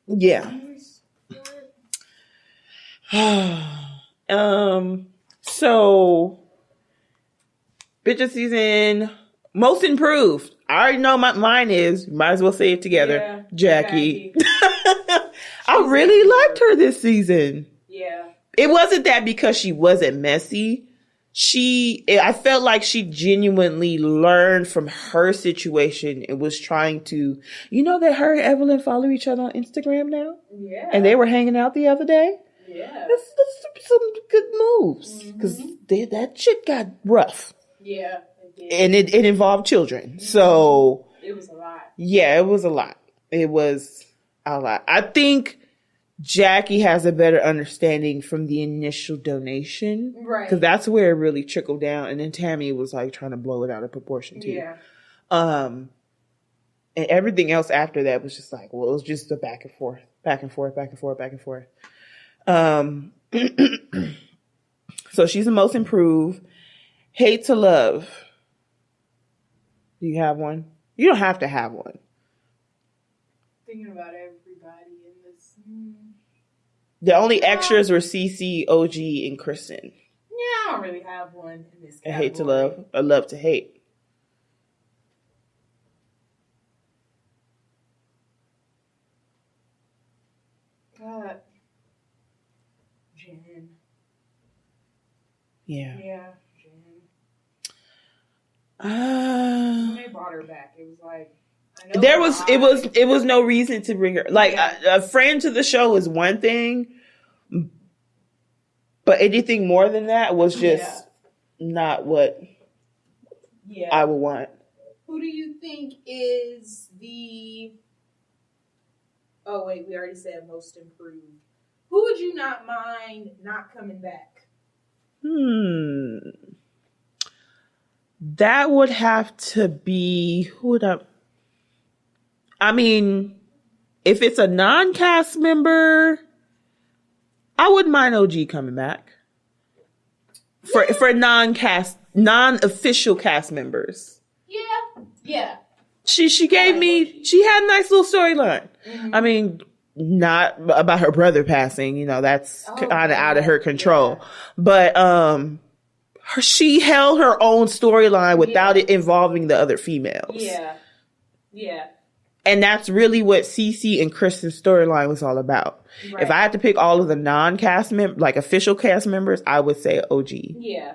Yeah. So, bitch of season, most improved. I already know mine is. Might as well say it together. Yeah, Jackie. I really liked her this season. Yeah. It wasn't that because she wasn't messy. I felt like she genuinely learned from her situation and was trying to, you know that her and Evelyn follow each other on Instagram now? Yeah. And they were hanging out the other day? Yeah. That's some good moves. Because that shit got rough. Yeah. And it involved children. So. It was a lot. Yeah, it was a lot. It was a lot. I think Jackie has a better understanding from the initial donation. Right. Because that's where it really trickled down. And then Tammy was like trying to blow it out of proportion too. Yeah. And everything else after that was just like, well, it was just a back and forth, back and forth, back and forth, back and forth. So she's the most improved. Hate to love. Do you have one? You don't have to have one. Thinking about everybody in this. The only extras were Cece, OG, and Kristen. Yeah, I don't really have one in this category. A hate to love, a love to hate. Jen. Yeah. Yeah, Jen. When they brought her back, it was like, I know it was no reason to bring her. Like a friend to the show is one thing, but anything more than that was just not what I would want. Who do you think is the? Oh wait, we already said most improved. Who would you not mind not coming back? That would have to be I mean, if it's a non-cast member, I wouldn't mind OG coming back. For non-official cast members. Yeah. She gave me, she had a nice little storyline. Mm-hmm. I mean, not about her brother passing, that's kind of out of her control. Yeah. But she held her own storyline without it involving the other females. Yeah. And that's really what Cece and Kristen's storyline was all about. Right. If I had to pick all of the non-cast official cast members, I would say OG. Yeah.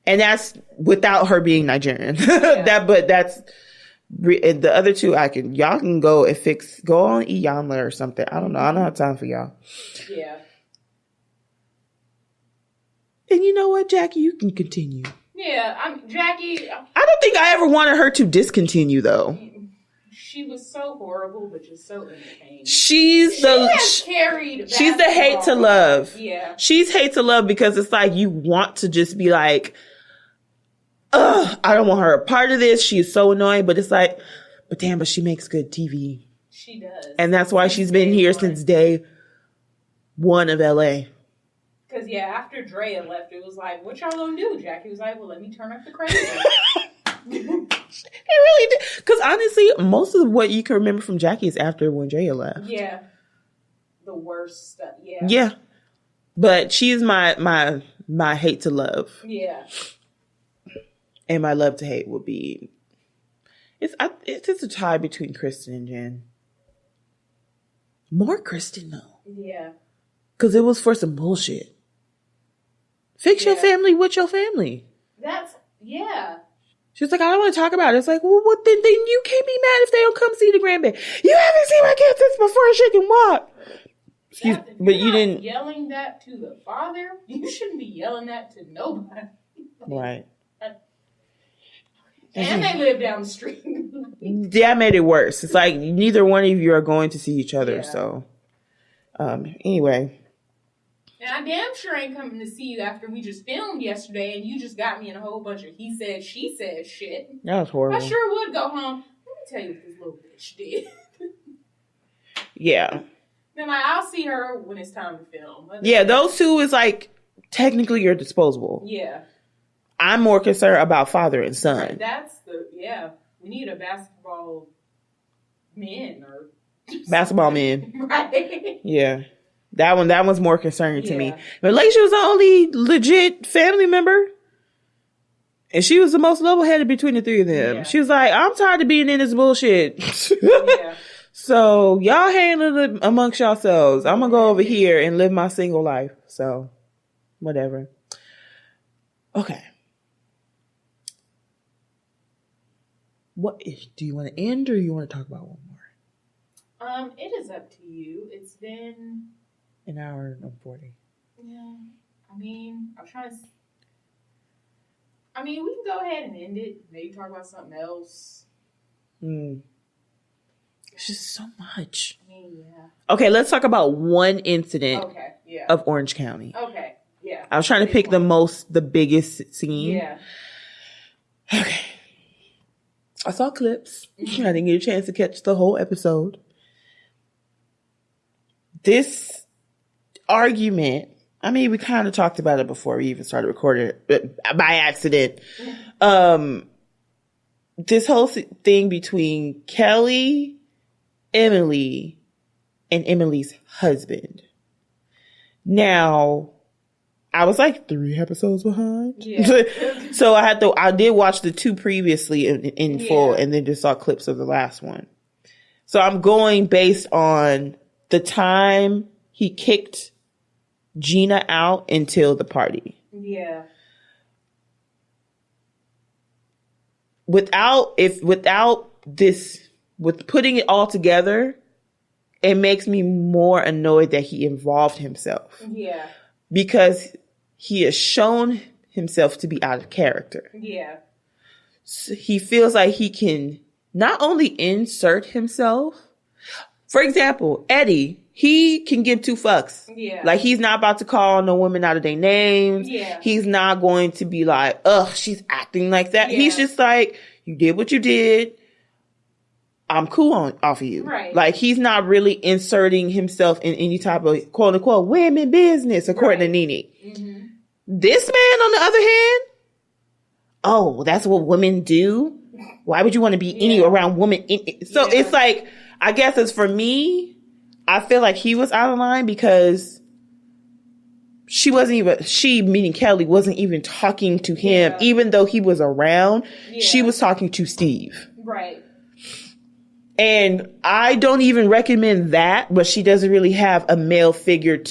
And that's without her being Nigerian. Yeah. But that's the other two. Y'all can go and go on Iyanla or something. I don't know. I don't have time for y'all. Yeah. And you know what, Jackie? You can continue. Yeah, Jackie. I don't think I ever wanted her to discontinue, though. She was so horrible, but just so entertaining. She's the hate to love. Yeah. She's hate to love because it's like you want to just be like, ugh, I don't want her a part of this. She's so annoying, but it's like, but she makes good TV. She does. And that's why she's been here since day one of LA. Because, after Drea left, it was like, what y'all gonna do? Jackie was like, well, let me turn up the crazy. It really did. Because honestly, most of what you can remember from Jackie is after when Drea left. Yeah. The worst stuff. Yeah. Yeah. But she's my hate to love. Yeah. And my love to hate would be... It's a tie between Kristen and Jen. More Kristen, though. Yeah. Because it was for some bullshit. Fix your family with your family. She was like, I don't want to talk about it. It's like, well, then you can't be mad if they don't come see the grandbaby. You haven't seen my kid since before she can walk. But you didn't... yelling that to the father? You shouldn't be yelling that to nobody. Right. And they live down the street. That made it worse. It's like neither one of you are going to see each other. So, anyway. And I damn sure ain't coming to see you after we just filmed yesterday and you just got me in a whole bunch of he said, she said shit. That was horrible. I sure would go home. Let me tell you what this little bitch did. Yeah. Then I'll see her when it's time to film. Those two is like technically you're disposable. Yeah. I'm more concerned about father and son. Right, that's we need a basketball men or basketball men. Right. Yeah. That one's more concerning to me. But Laisha was the only legit family member. And she was the most level-headed between the three of them. Yeah. She was like, I'm tired of being in this bullshit. Yeah. So y'all handle it amongst yourselves. I'm going to go over here and live my single life. So whatever. Okay. Do you want to end or you want to talk about one more? It is up to you. It's been An hour and 40. Yeah. I mean, we can go ahead and end it. Maybe talk about something else. It's just so much. I mean, yeah. Okay, let's talk about one incident of Orange County. Okay, yeah. I was trying to pick the biggest scene. Yeah. Okay. I saw clips. I didn't get a chance to catch the whole episode. This argument, I mean, we kind of talked about it before we even started recording it, but by accident. This whole thing between Kelly, Emily, and Emily's husband. Now, I was like 3 episodes behind. Yeah. So I did watch the 2 previously in full and then just saw clips of the last one. So I'm going based on the time he kicked Gina out until the party. Yeah. With putting it all together, it makes me more annoyed that he involved himself. Yeah. Because he has shown himself to be out of character. Yeah. So he feels like he can not only insert himself. For example, Eddie, he can give 2 fucks. Yeah. Like, he's not about to call no women out of their names. Yeah. He's not going to be like, ugh, she's acting like that. Yeah. He's just like, you did what you did. I'm cool off of you. Right. Like, he's not really inserting himself in any type of quote unquote women business, according to Nene. Mm-hmm. This man, on the other hand, oh, that's what women do? Why would you want to be around women? So it's like, I guess it's for me, I feel like he was out of line because she, meaning Kelly, wasn't even talking to him, even though he was around. Yeah. She was talking to Steve. Right. And I don't even recommend that, but she doesn't really have a male figure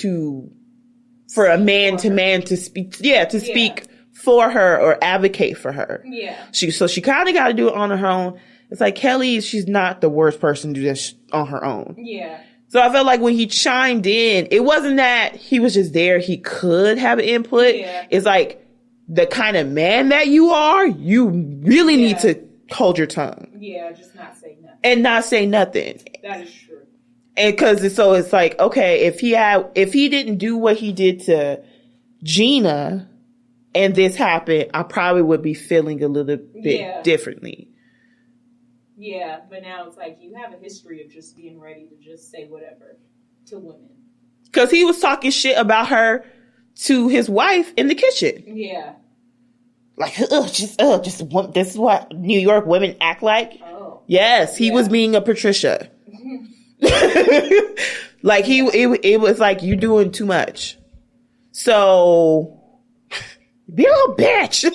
for a man to speak, speak for her or advocate for her. Yeah. So she kind of got to do it on her own. It's like, Kelly, she's not the worst person to do this on her own. Yeah. So I felt like when he chimed in, it wasn't that he was just there. He could have input. Yeah. It's like, the kind of man that you are, you really need to hold your tongue. Yeah, just not say nothing. And not say nothing. That is true. And so it's like, okay, if he didn't do what he did to Gina and this happened, I probably would be feeling a little bit differently. Yeah, but now it's like you have a history of just being ready to just say whatever to women. Because he was talking shit about her to his wife in the kitchen. Yeah. Like, this is what New York women act like. Oh. Yes, he was being a Patricia. Like, it was like, you doing too much. So, be a little bitch.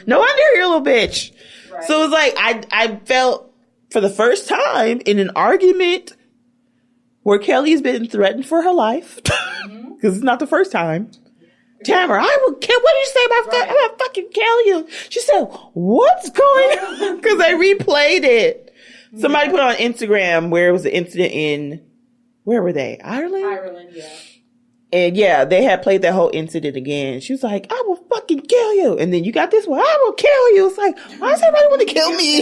No wonder you're a little bitch. Right. So it's like, I felt for the first time in an argument where Kelly's been threatened for her life. Because it's not the first time. Tamara, I will kill. What did you say about that? I'm gonna fucking kill you. She said, what's going on? Because I replayed it. Somebody put on Instagram where it was an incident in, where were they? Ireland? Ireland, yeah. And they had played that whole incident again. She was like, I will fucking kill you. And then you got this one, I will kill you. It's like, why does everybody want to kill me?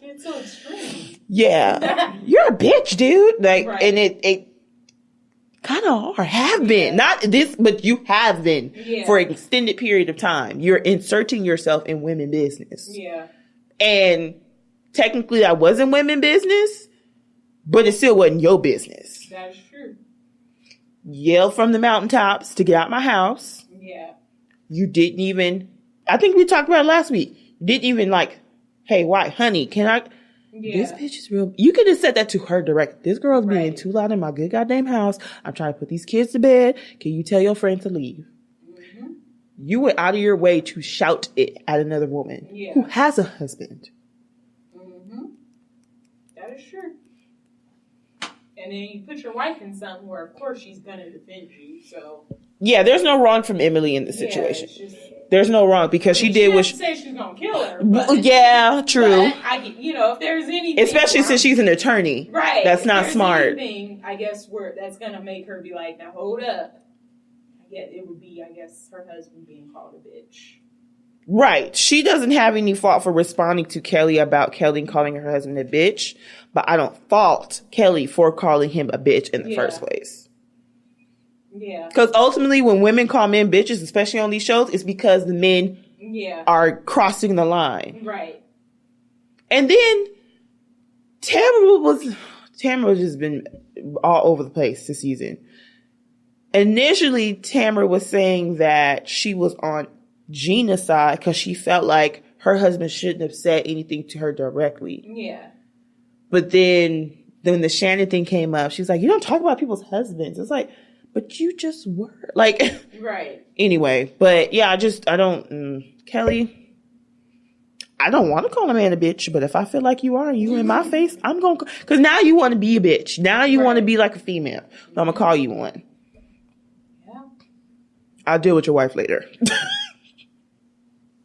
It's so extreme. Yeah. You're a bitch, dude. Like, and it kind of are, have been. Not this, but you have been for an extended period of time. You're inserting yourself in women business. Yeah. And technically that wasn't women business, but it still wasn't your business. That is true. Yell from the mountaintops to get out my house. Yeah. You didn't even, I think we talked about it last week. You didn't even like, hey, why, honey, can I, this bitch is real. You could have said that to her direct. This girl's being too loud in my good goddamn house. I'm trying to put these kids to bed. Can you tell your friend to leave? Mm-hmm. You went out of your way to shout it at another woman who has a husband. Mm-hmm. That is true. And then you put your wife in something where, of course, she's going to defend you. So Yeah, there's no wrong from Emily in this situation. There's no wrong because she did what she say she's gonna kill her. But, yeah, true. But if there's anything, especially since she's an attorney, right? That's not smart. Anything, I guess that's gonna make her be like, now hold up. It would be, her husband being called a bitch. Right. She doesn't have any fault for responding to Kelly about Kelly calling her husband a bitch, but I don't fault Kelly for calling him a bitch in the first place. Yeah. Because ultimately, when women call men bitches, especially on these shows, it's because the men are crossing the line. Right. And then Tamara has been all over the place this season. Initially, Tamara was saying that she was on Gina's side because she felt like her husband shouldn't have said anything to her directly. Yeah. But then when the Shannon thing came up, she was like, you don't talk about people's husbands. It's like, but you just were. Like, right. Anyway, but yeah, Kelly, I don't want to call a man a bitch, but if I feel like you are, you in my face, I'm going to, because now you want to be a bitch. Now you want to be like a female. So I'm going to call you one. Yeah. I'll deal with your wife later.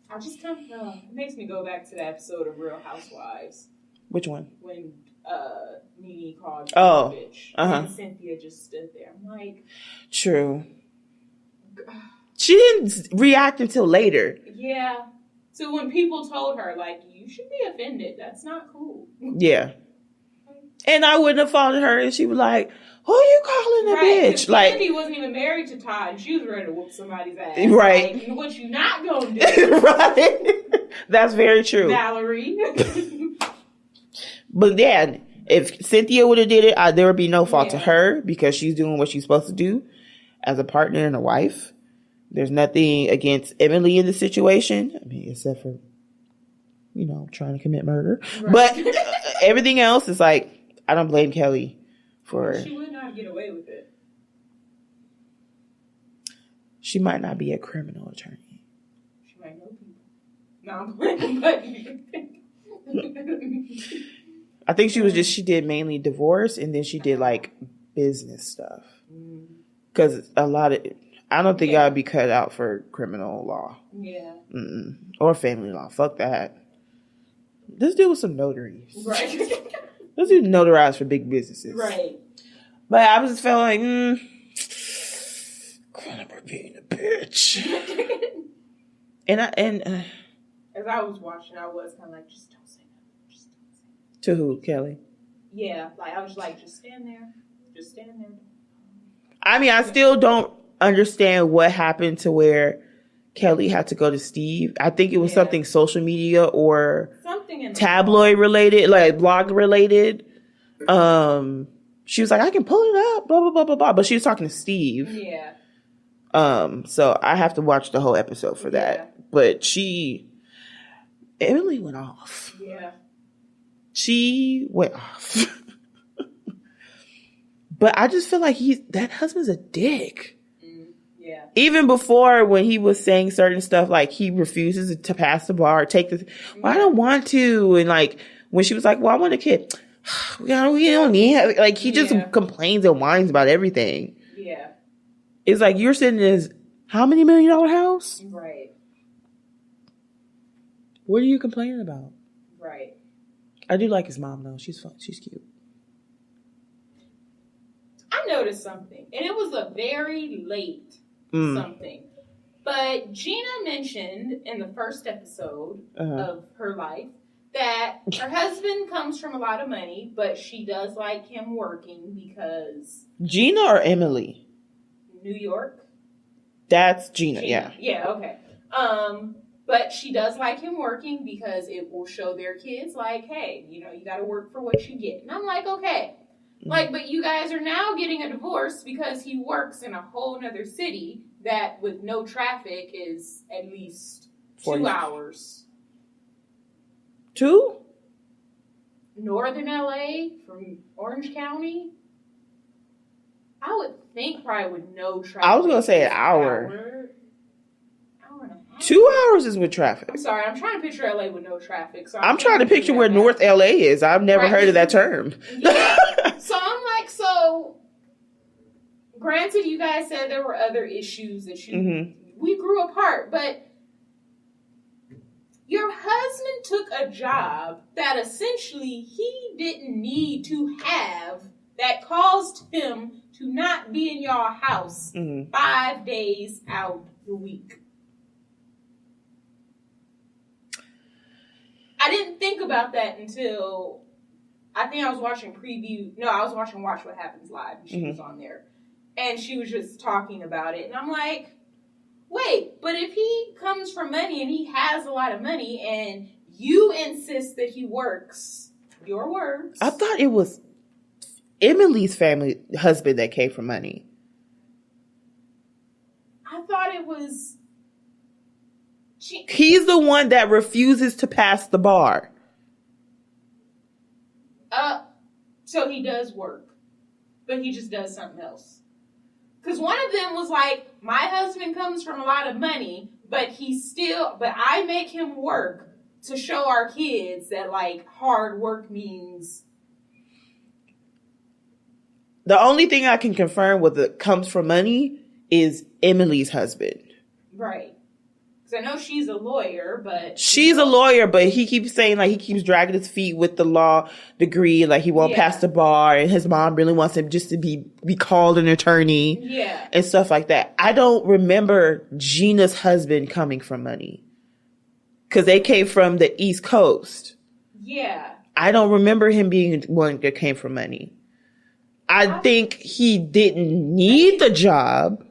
I just it makes me go back to the episode of Real Housewives. Which one? When Nene called a bitch. And Cynthia just stood there. I'm like... True. She didn't react until later. Yeah. So when people told her, like, you should be offended. That's not cool. Yeah. And I wouldn't have faulted her if she was like, who are you calling a bitch? Like, Candy wasn't even married to Todd, and she was ready to whoop somebody's ass. Right. Like, what you not gonna do? Right. That's very true. Valerie. But then, if Cynthia would have did it, there would be no fault to her because she's doing what she's supposed to do as a partner and a wife. There's nothing against Emily in the situation. I mean, except for, trying to commit murder. Right. But everything else is like, I don't blame Kelly for... She would not get away with it. She might not be a criminal attorney. She might know people. No, I'm playing, but... I think she did mainly divorce and then she did like business stuff. Because I don't think I'd be cut out for criminal law. Yeah. Or family law. Fuck that. Let's deal with some notaries. Right. Let's do notarize for big businesses. Right. But I was just felt like, Cronenberg being a bitch. and as I was watching, I was kind of like, just don't say nothing. Just don't say nothing. To who? Kelly? Yeah. Like, I was like, just stand there. Just stand there. I mean, I still don't understand what happened to where Kelly had to go to Steve. I think it was something social media or something in tabloid related, like blog related. She was like, I can pull it up, blah, blah, blah, blah, blah. But she was talking to Steve. Yeah. So I have to watch the whole episode for that. But Emily went off. Yeah. She went off. But I just feel like that husband's a dick. Yeah. Even before when he was saying certain stuff, like he refuses to pass the bar, take this. Well, I don't want to. And like when she was like, well, I want a kid. We don't need, like he just complains and whines about everything. Yeah. It's like you're sitting in this how many $1 million house? Right. What are you complaining about? Right. I do like his mom though. She's fun. She's cute. I noticed something, and it was a very late something. But Gina mentioned in the first episode of her life that her husband comes from a lot of money, but she does like him working because... Gina or Emily? New York. That's Gina. Yeah, okay. But she does like him working because it will show their kids, like, hey, you got to work for what you get. And I'm like, okay. Like, but you guys are now getting a divorce because he works in a whole nother city that with no traffic is at least 2 hours. 2? Northern LA from Orange County. I would think probably with no traffic. I was going to say an hour. Hour and a half. 2 hours is with traffic. I'm sorry, I'm trying to picture LA with no traffic. So I'm trying to picture where North LA is. I've never heard of that term. Yeah. So I'm like, granted, you guys said there were other issues that Mm-hmm. we grew apart, but your husband took a job that essentially he didn't need to have that caused him to not be in your house 5 days out the week. I didn't think about that until I think I was watching I was watching Watch What Happens Live. And she was on there. And she was just talking about it. And I'm like, wait, but if he comes from money and he has a lot of money and you insist that he works, your words. I thought it was Emily's husband that came from money. I thought it was... He's the one that refuses to pass the bar. So he does work, but he just does something else. Because one of them was like, my husband comes from a lot of money, but I make him work to show our kids that like hard work means. The only thing I can confirm with it comes from money is Emily's husband. Right. Because I know she's a lawyer, but... She's a lawyer, but he keeps saying, like, he keeps dragging his feet with the law degree. Like, he won't pass the bar, and his mom really wants him just to be called an attorney. Yeah. And stuff like that. I don't remember Gina's husband coming from money. Because they came from the East Coast. Yeah. I don't remember him being one that came from money. I think he didn't need the job.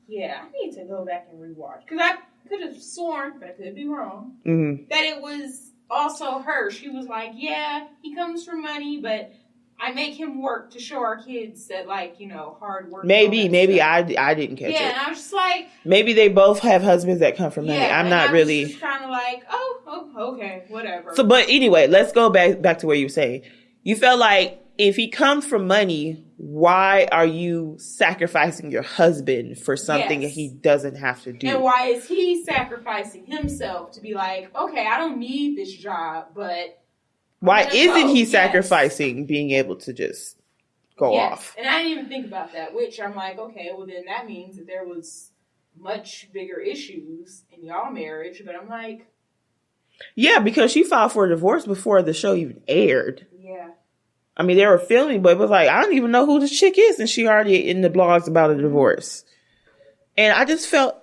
Yeah, I need to go back and rewatch. Because I could have sworn, but I could be wrong, that it was also her. She was like, yeah, he comes from money, but I make him work to show our kids that, like, you know, hard work. Maybe I didn't catch it. Yeah, and I was just like... Maybe they both have husbands that come from money. I'm not really... just kind of like, oh, okay, whatever. So, but anyway, let's go back to where you were saying. You felt like if he comes from money, why are you sacrificing your husband for something that he doesn't have to do? And why is he sacrificing himself to be like, okay, I don't need this job, but... Why isn't he sacrificing being able to just go off? And I didn't even think about that, which I'm like, okay, well then that means that there was much bigger issues in y'all marriage, but I'm like... Yeah, because she filed for a divorce before the show even aired. Yeah. I mean, they were filming, but it was like, I don't even know who this chick is, and she already in the blogs about a divorce. And I just felt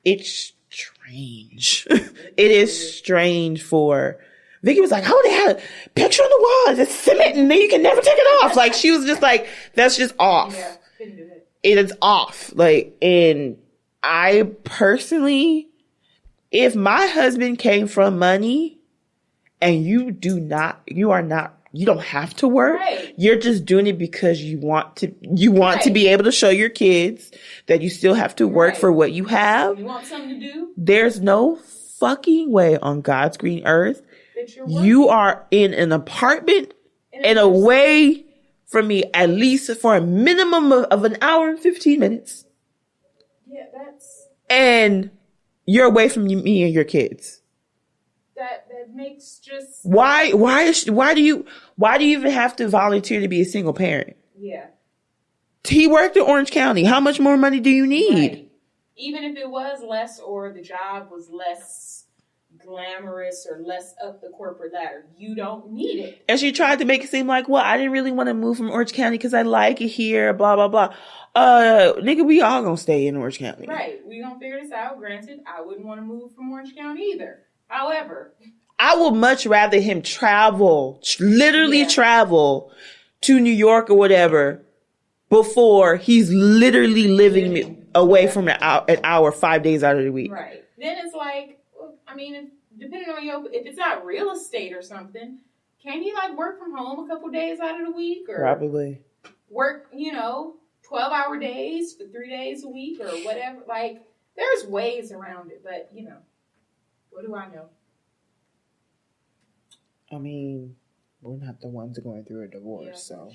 it's strange. It is strange for... Vicky was like, oh, they had a picture on the wall, just cement, and then you can never take it off. Like, she was just like, that's just off. Yeah, couldn't do it. It is off. Like, and I personally, if my husband came from money and you don't have to work. Right. You're just doing it because you want to be able to show your kids that you still have to work for what you have. You want something to do? There's no fucking way on God's green earth you are in an apartment and away from me at least for a minimum of an hour and 15 minutes. Yeah, that's... And you're away from me and your kids. That makes just... Why do you even have to volunteer to be a single parent? Yeah. He worked in Orange County. How much more money do you need? Right. Even if it was less or the job was less glamorous or less up the corporate ladder, you don't need it. And she tried to make it seem like, well, I didn't really want to move from Orange County because I like it here, blah, blah, blah. Nigga, we all gonna stay in Orange County. Right. We gonna figure this out. Granted, I wouldn't want to move from Orange County either. However, I would much rather him travel to New York or whatever before he's literally living away from an hour 5 days out of the week. Right. Then it's like, I mean, depending on if it's not real estate or something, can he like work from home a couple days out of the week? Or probably work, 12-hour days for 3 days a week or whatever. Like, there's ways around it, but, what do I know? I mean, we're not the ones going through a divorce, so.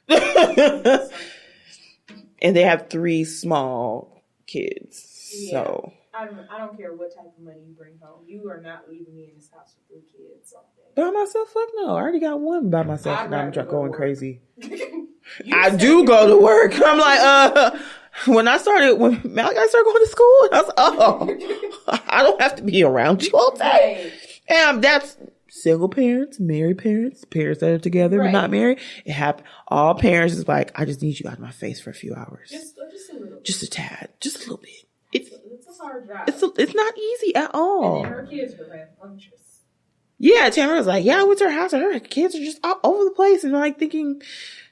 That's true. And they have 3 small kids, so. I don't care what type of money you bring home. You are not leaving me in this house with 3 kids all day. By myself? Fuck no. I already got one by myself, and I'm going crazy. I said do go to work. I'm like, when Malachi started going to school, I was I don't have to be around you all day. Right. And that's single parents, married parents, parents that are together but not married. It happened. All parents is like, I just need you out of my face for a few hours. Just a little. Just a tad. Just a little bit. It's a hard job. It's not easy at all. And then her kids were rambunctious. Yeah, Tamara was like, yeah, I went to her house and her kids are just all over the place. And I'm like thinking,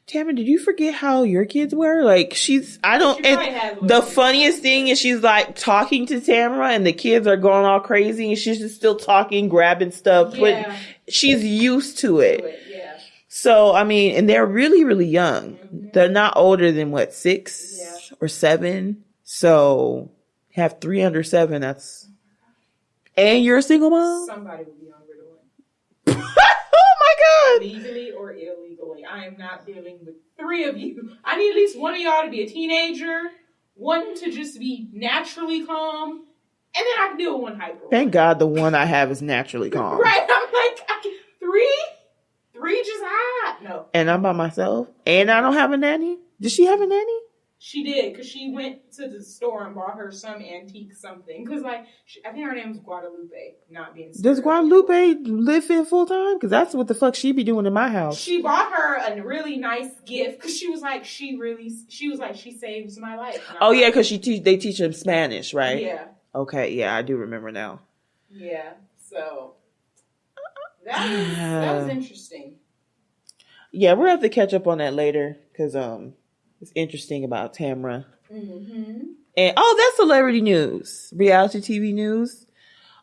Tamara, did you forget how your kids were? Like, the funniest thing is she's like talking to Tamara and the kids are going all crazy and she's just still talking, grabbing stuff. Yeah. But she's used to it. Yeah. So, I mean, and they're really, really young. Mm-hmm. They're not older than 6 or 7. So have 3 under 7. And you're a single mom? Somebody will be on Ritalin. Oh my God. Legally or illegally. I am not dealing with 3 of you. I need at least one of y'all to be a teenager, one to just be naturally calm, and then I can deal with one hyper. Thank God the one I have is naturally calm. Right. I'm like, 3? 3 just no. And I'm by myself. And I don't have a nanny. Does she have a nanny? She did, because she went to the store and bought her some antique something. Because, I think her name is Guadalupe, not being Does Guadalupe live in full time? Because that's what the fuck she be doing in my house. She bought her a really nice gift, because she was like, she saves my life. Oh, yeah, because they teach them Spanish, right? Yeah. Okay, yeah, I do remember now. Yeah, so that was interesting. Yeah, we'll have to catch up on that later, because it's interesting about Tamara. Mm-hmm. And that's celebrity news, reality TV news.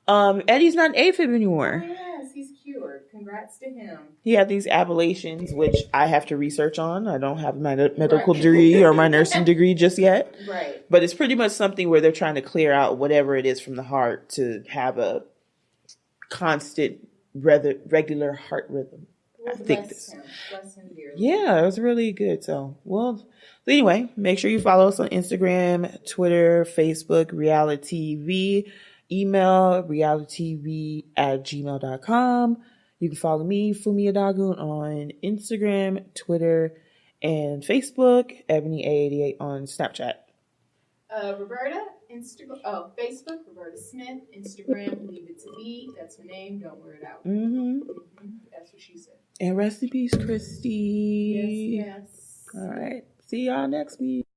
Eddie's not an AFib anymore. Oh, yes, he's cured. Congrats to him. He had these ablations, which I have to research on. I don't have my medical degree or my nursing degree just yet. Right. But it's pretty much something where they're trying to clear out whatever it is from the heart to have a constant, regular heart rhythm. Well, I think bless him dearly. Yeah, it was really good. So anyway, make sure you follow us on Instagram, Twitter, Facebook, RealiTEA-V, email realitytv@gmail.com. You can follow me, Fumi Adagun, on Instagram, Twitter, and Facebook, Ebony888 on Snapchat. Roberta, Facebook, Roberta Smith, Instagram, Leave It to Be. That's her name. Don't wear it out. Mm-hmm. That's what she said. And rest in peace, Christy. Yes. All right. See y'all next week.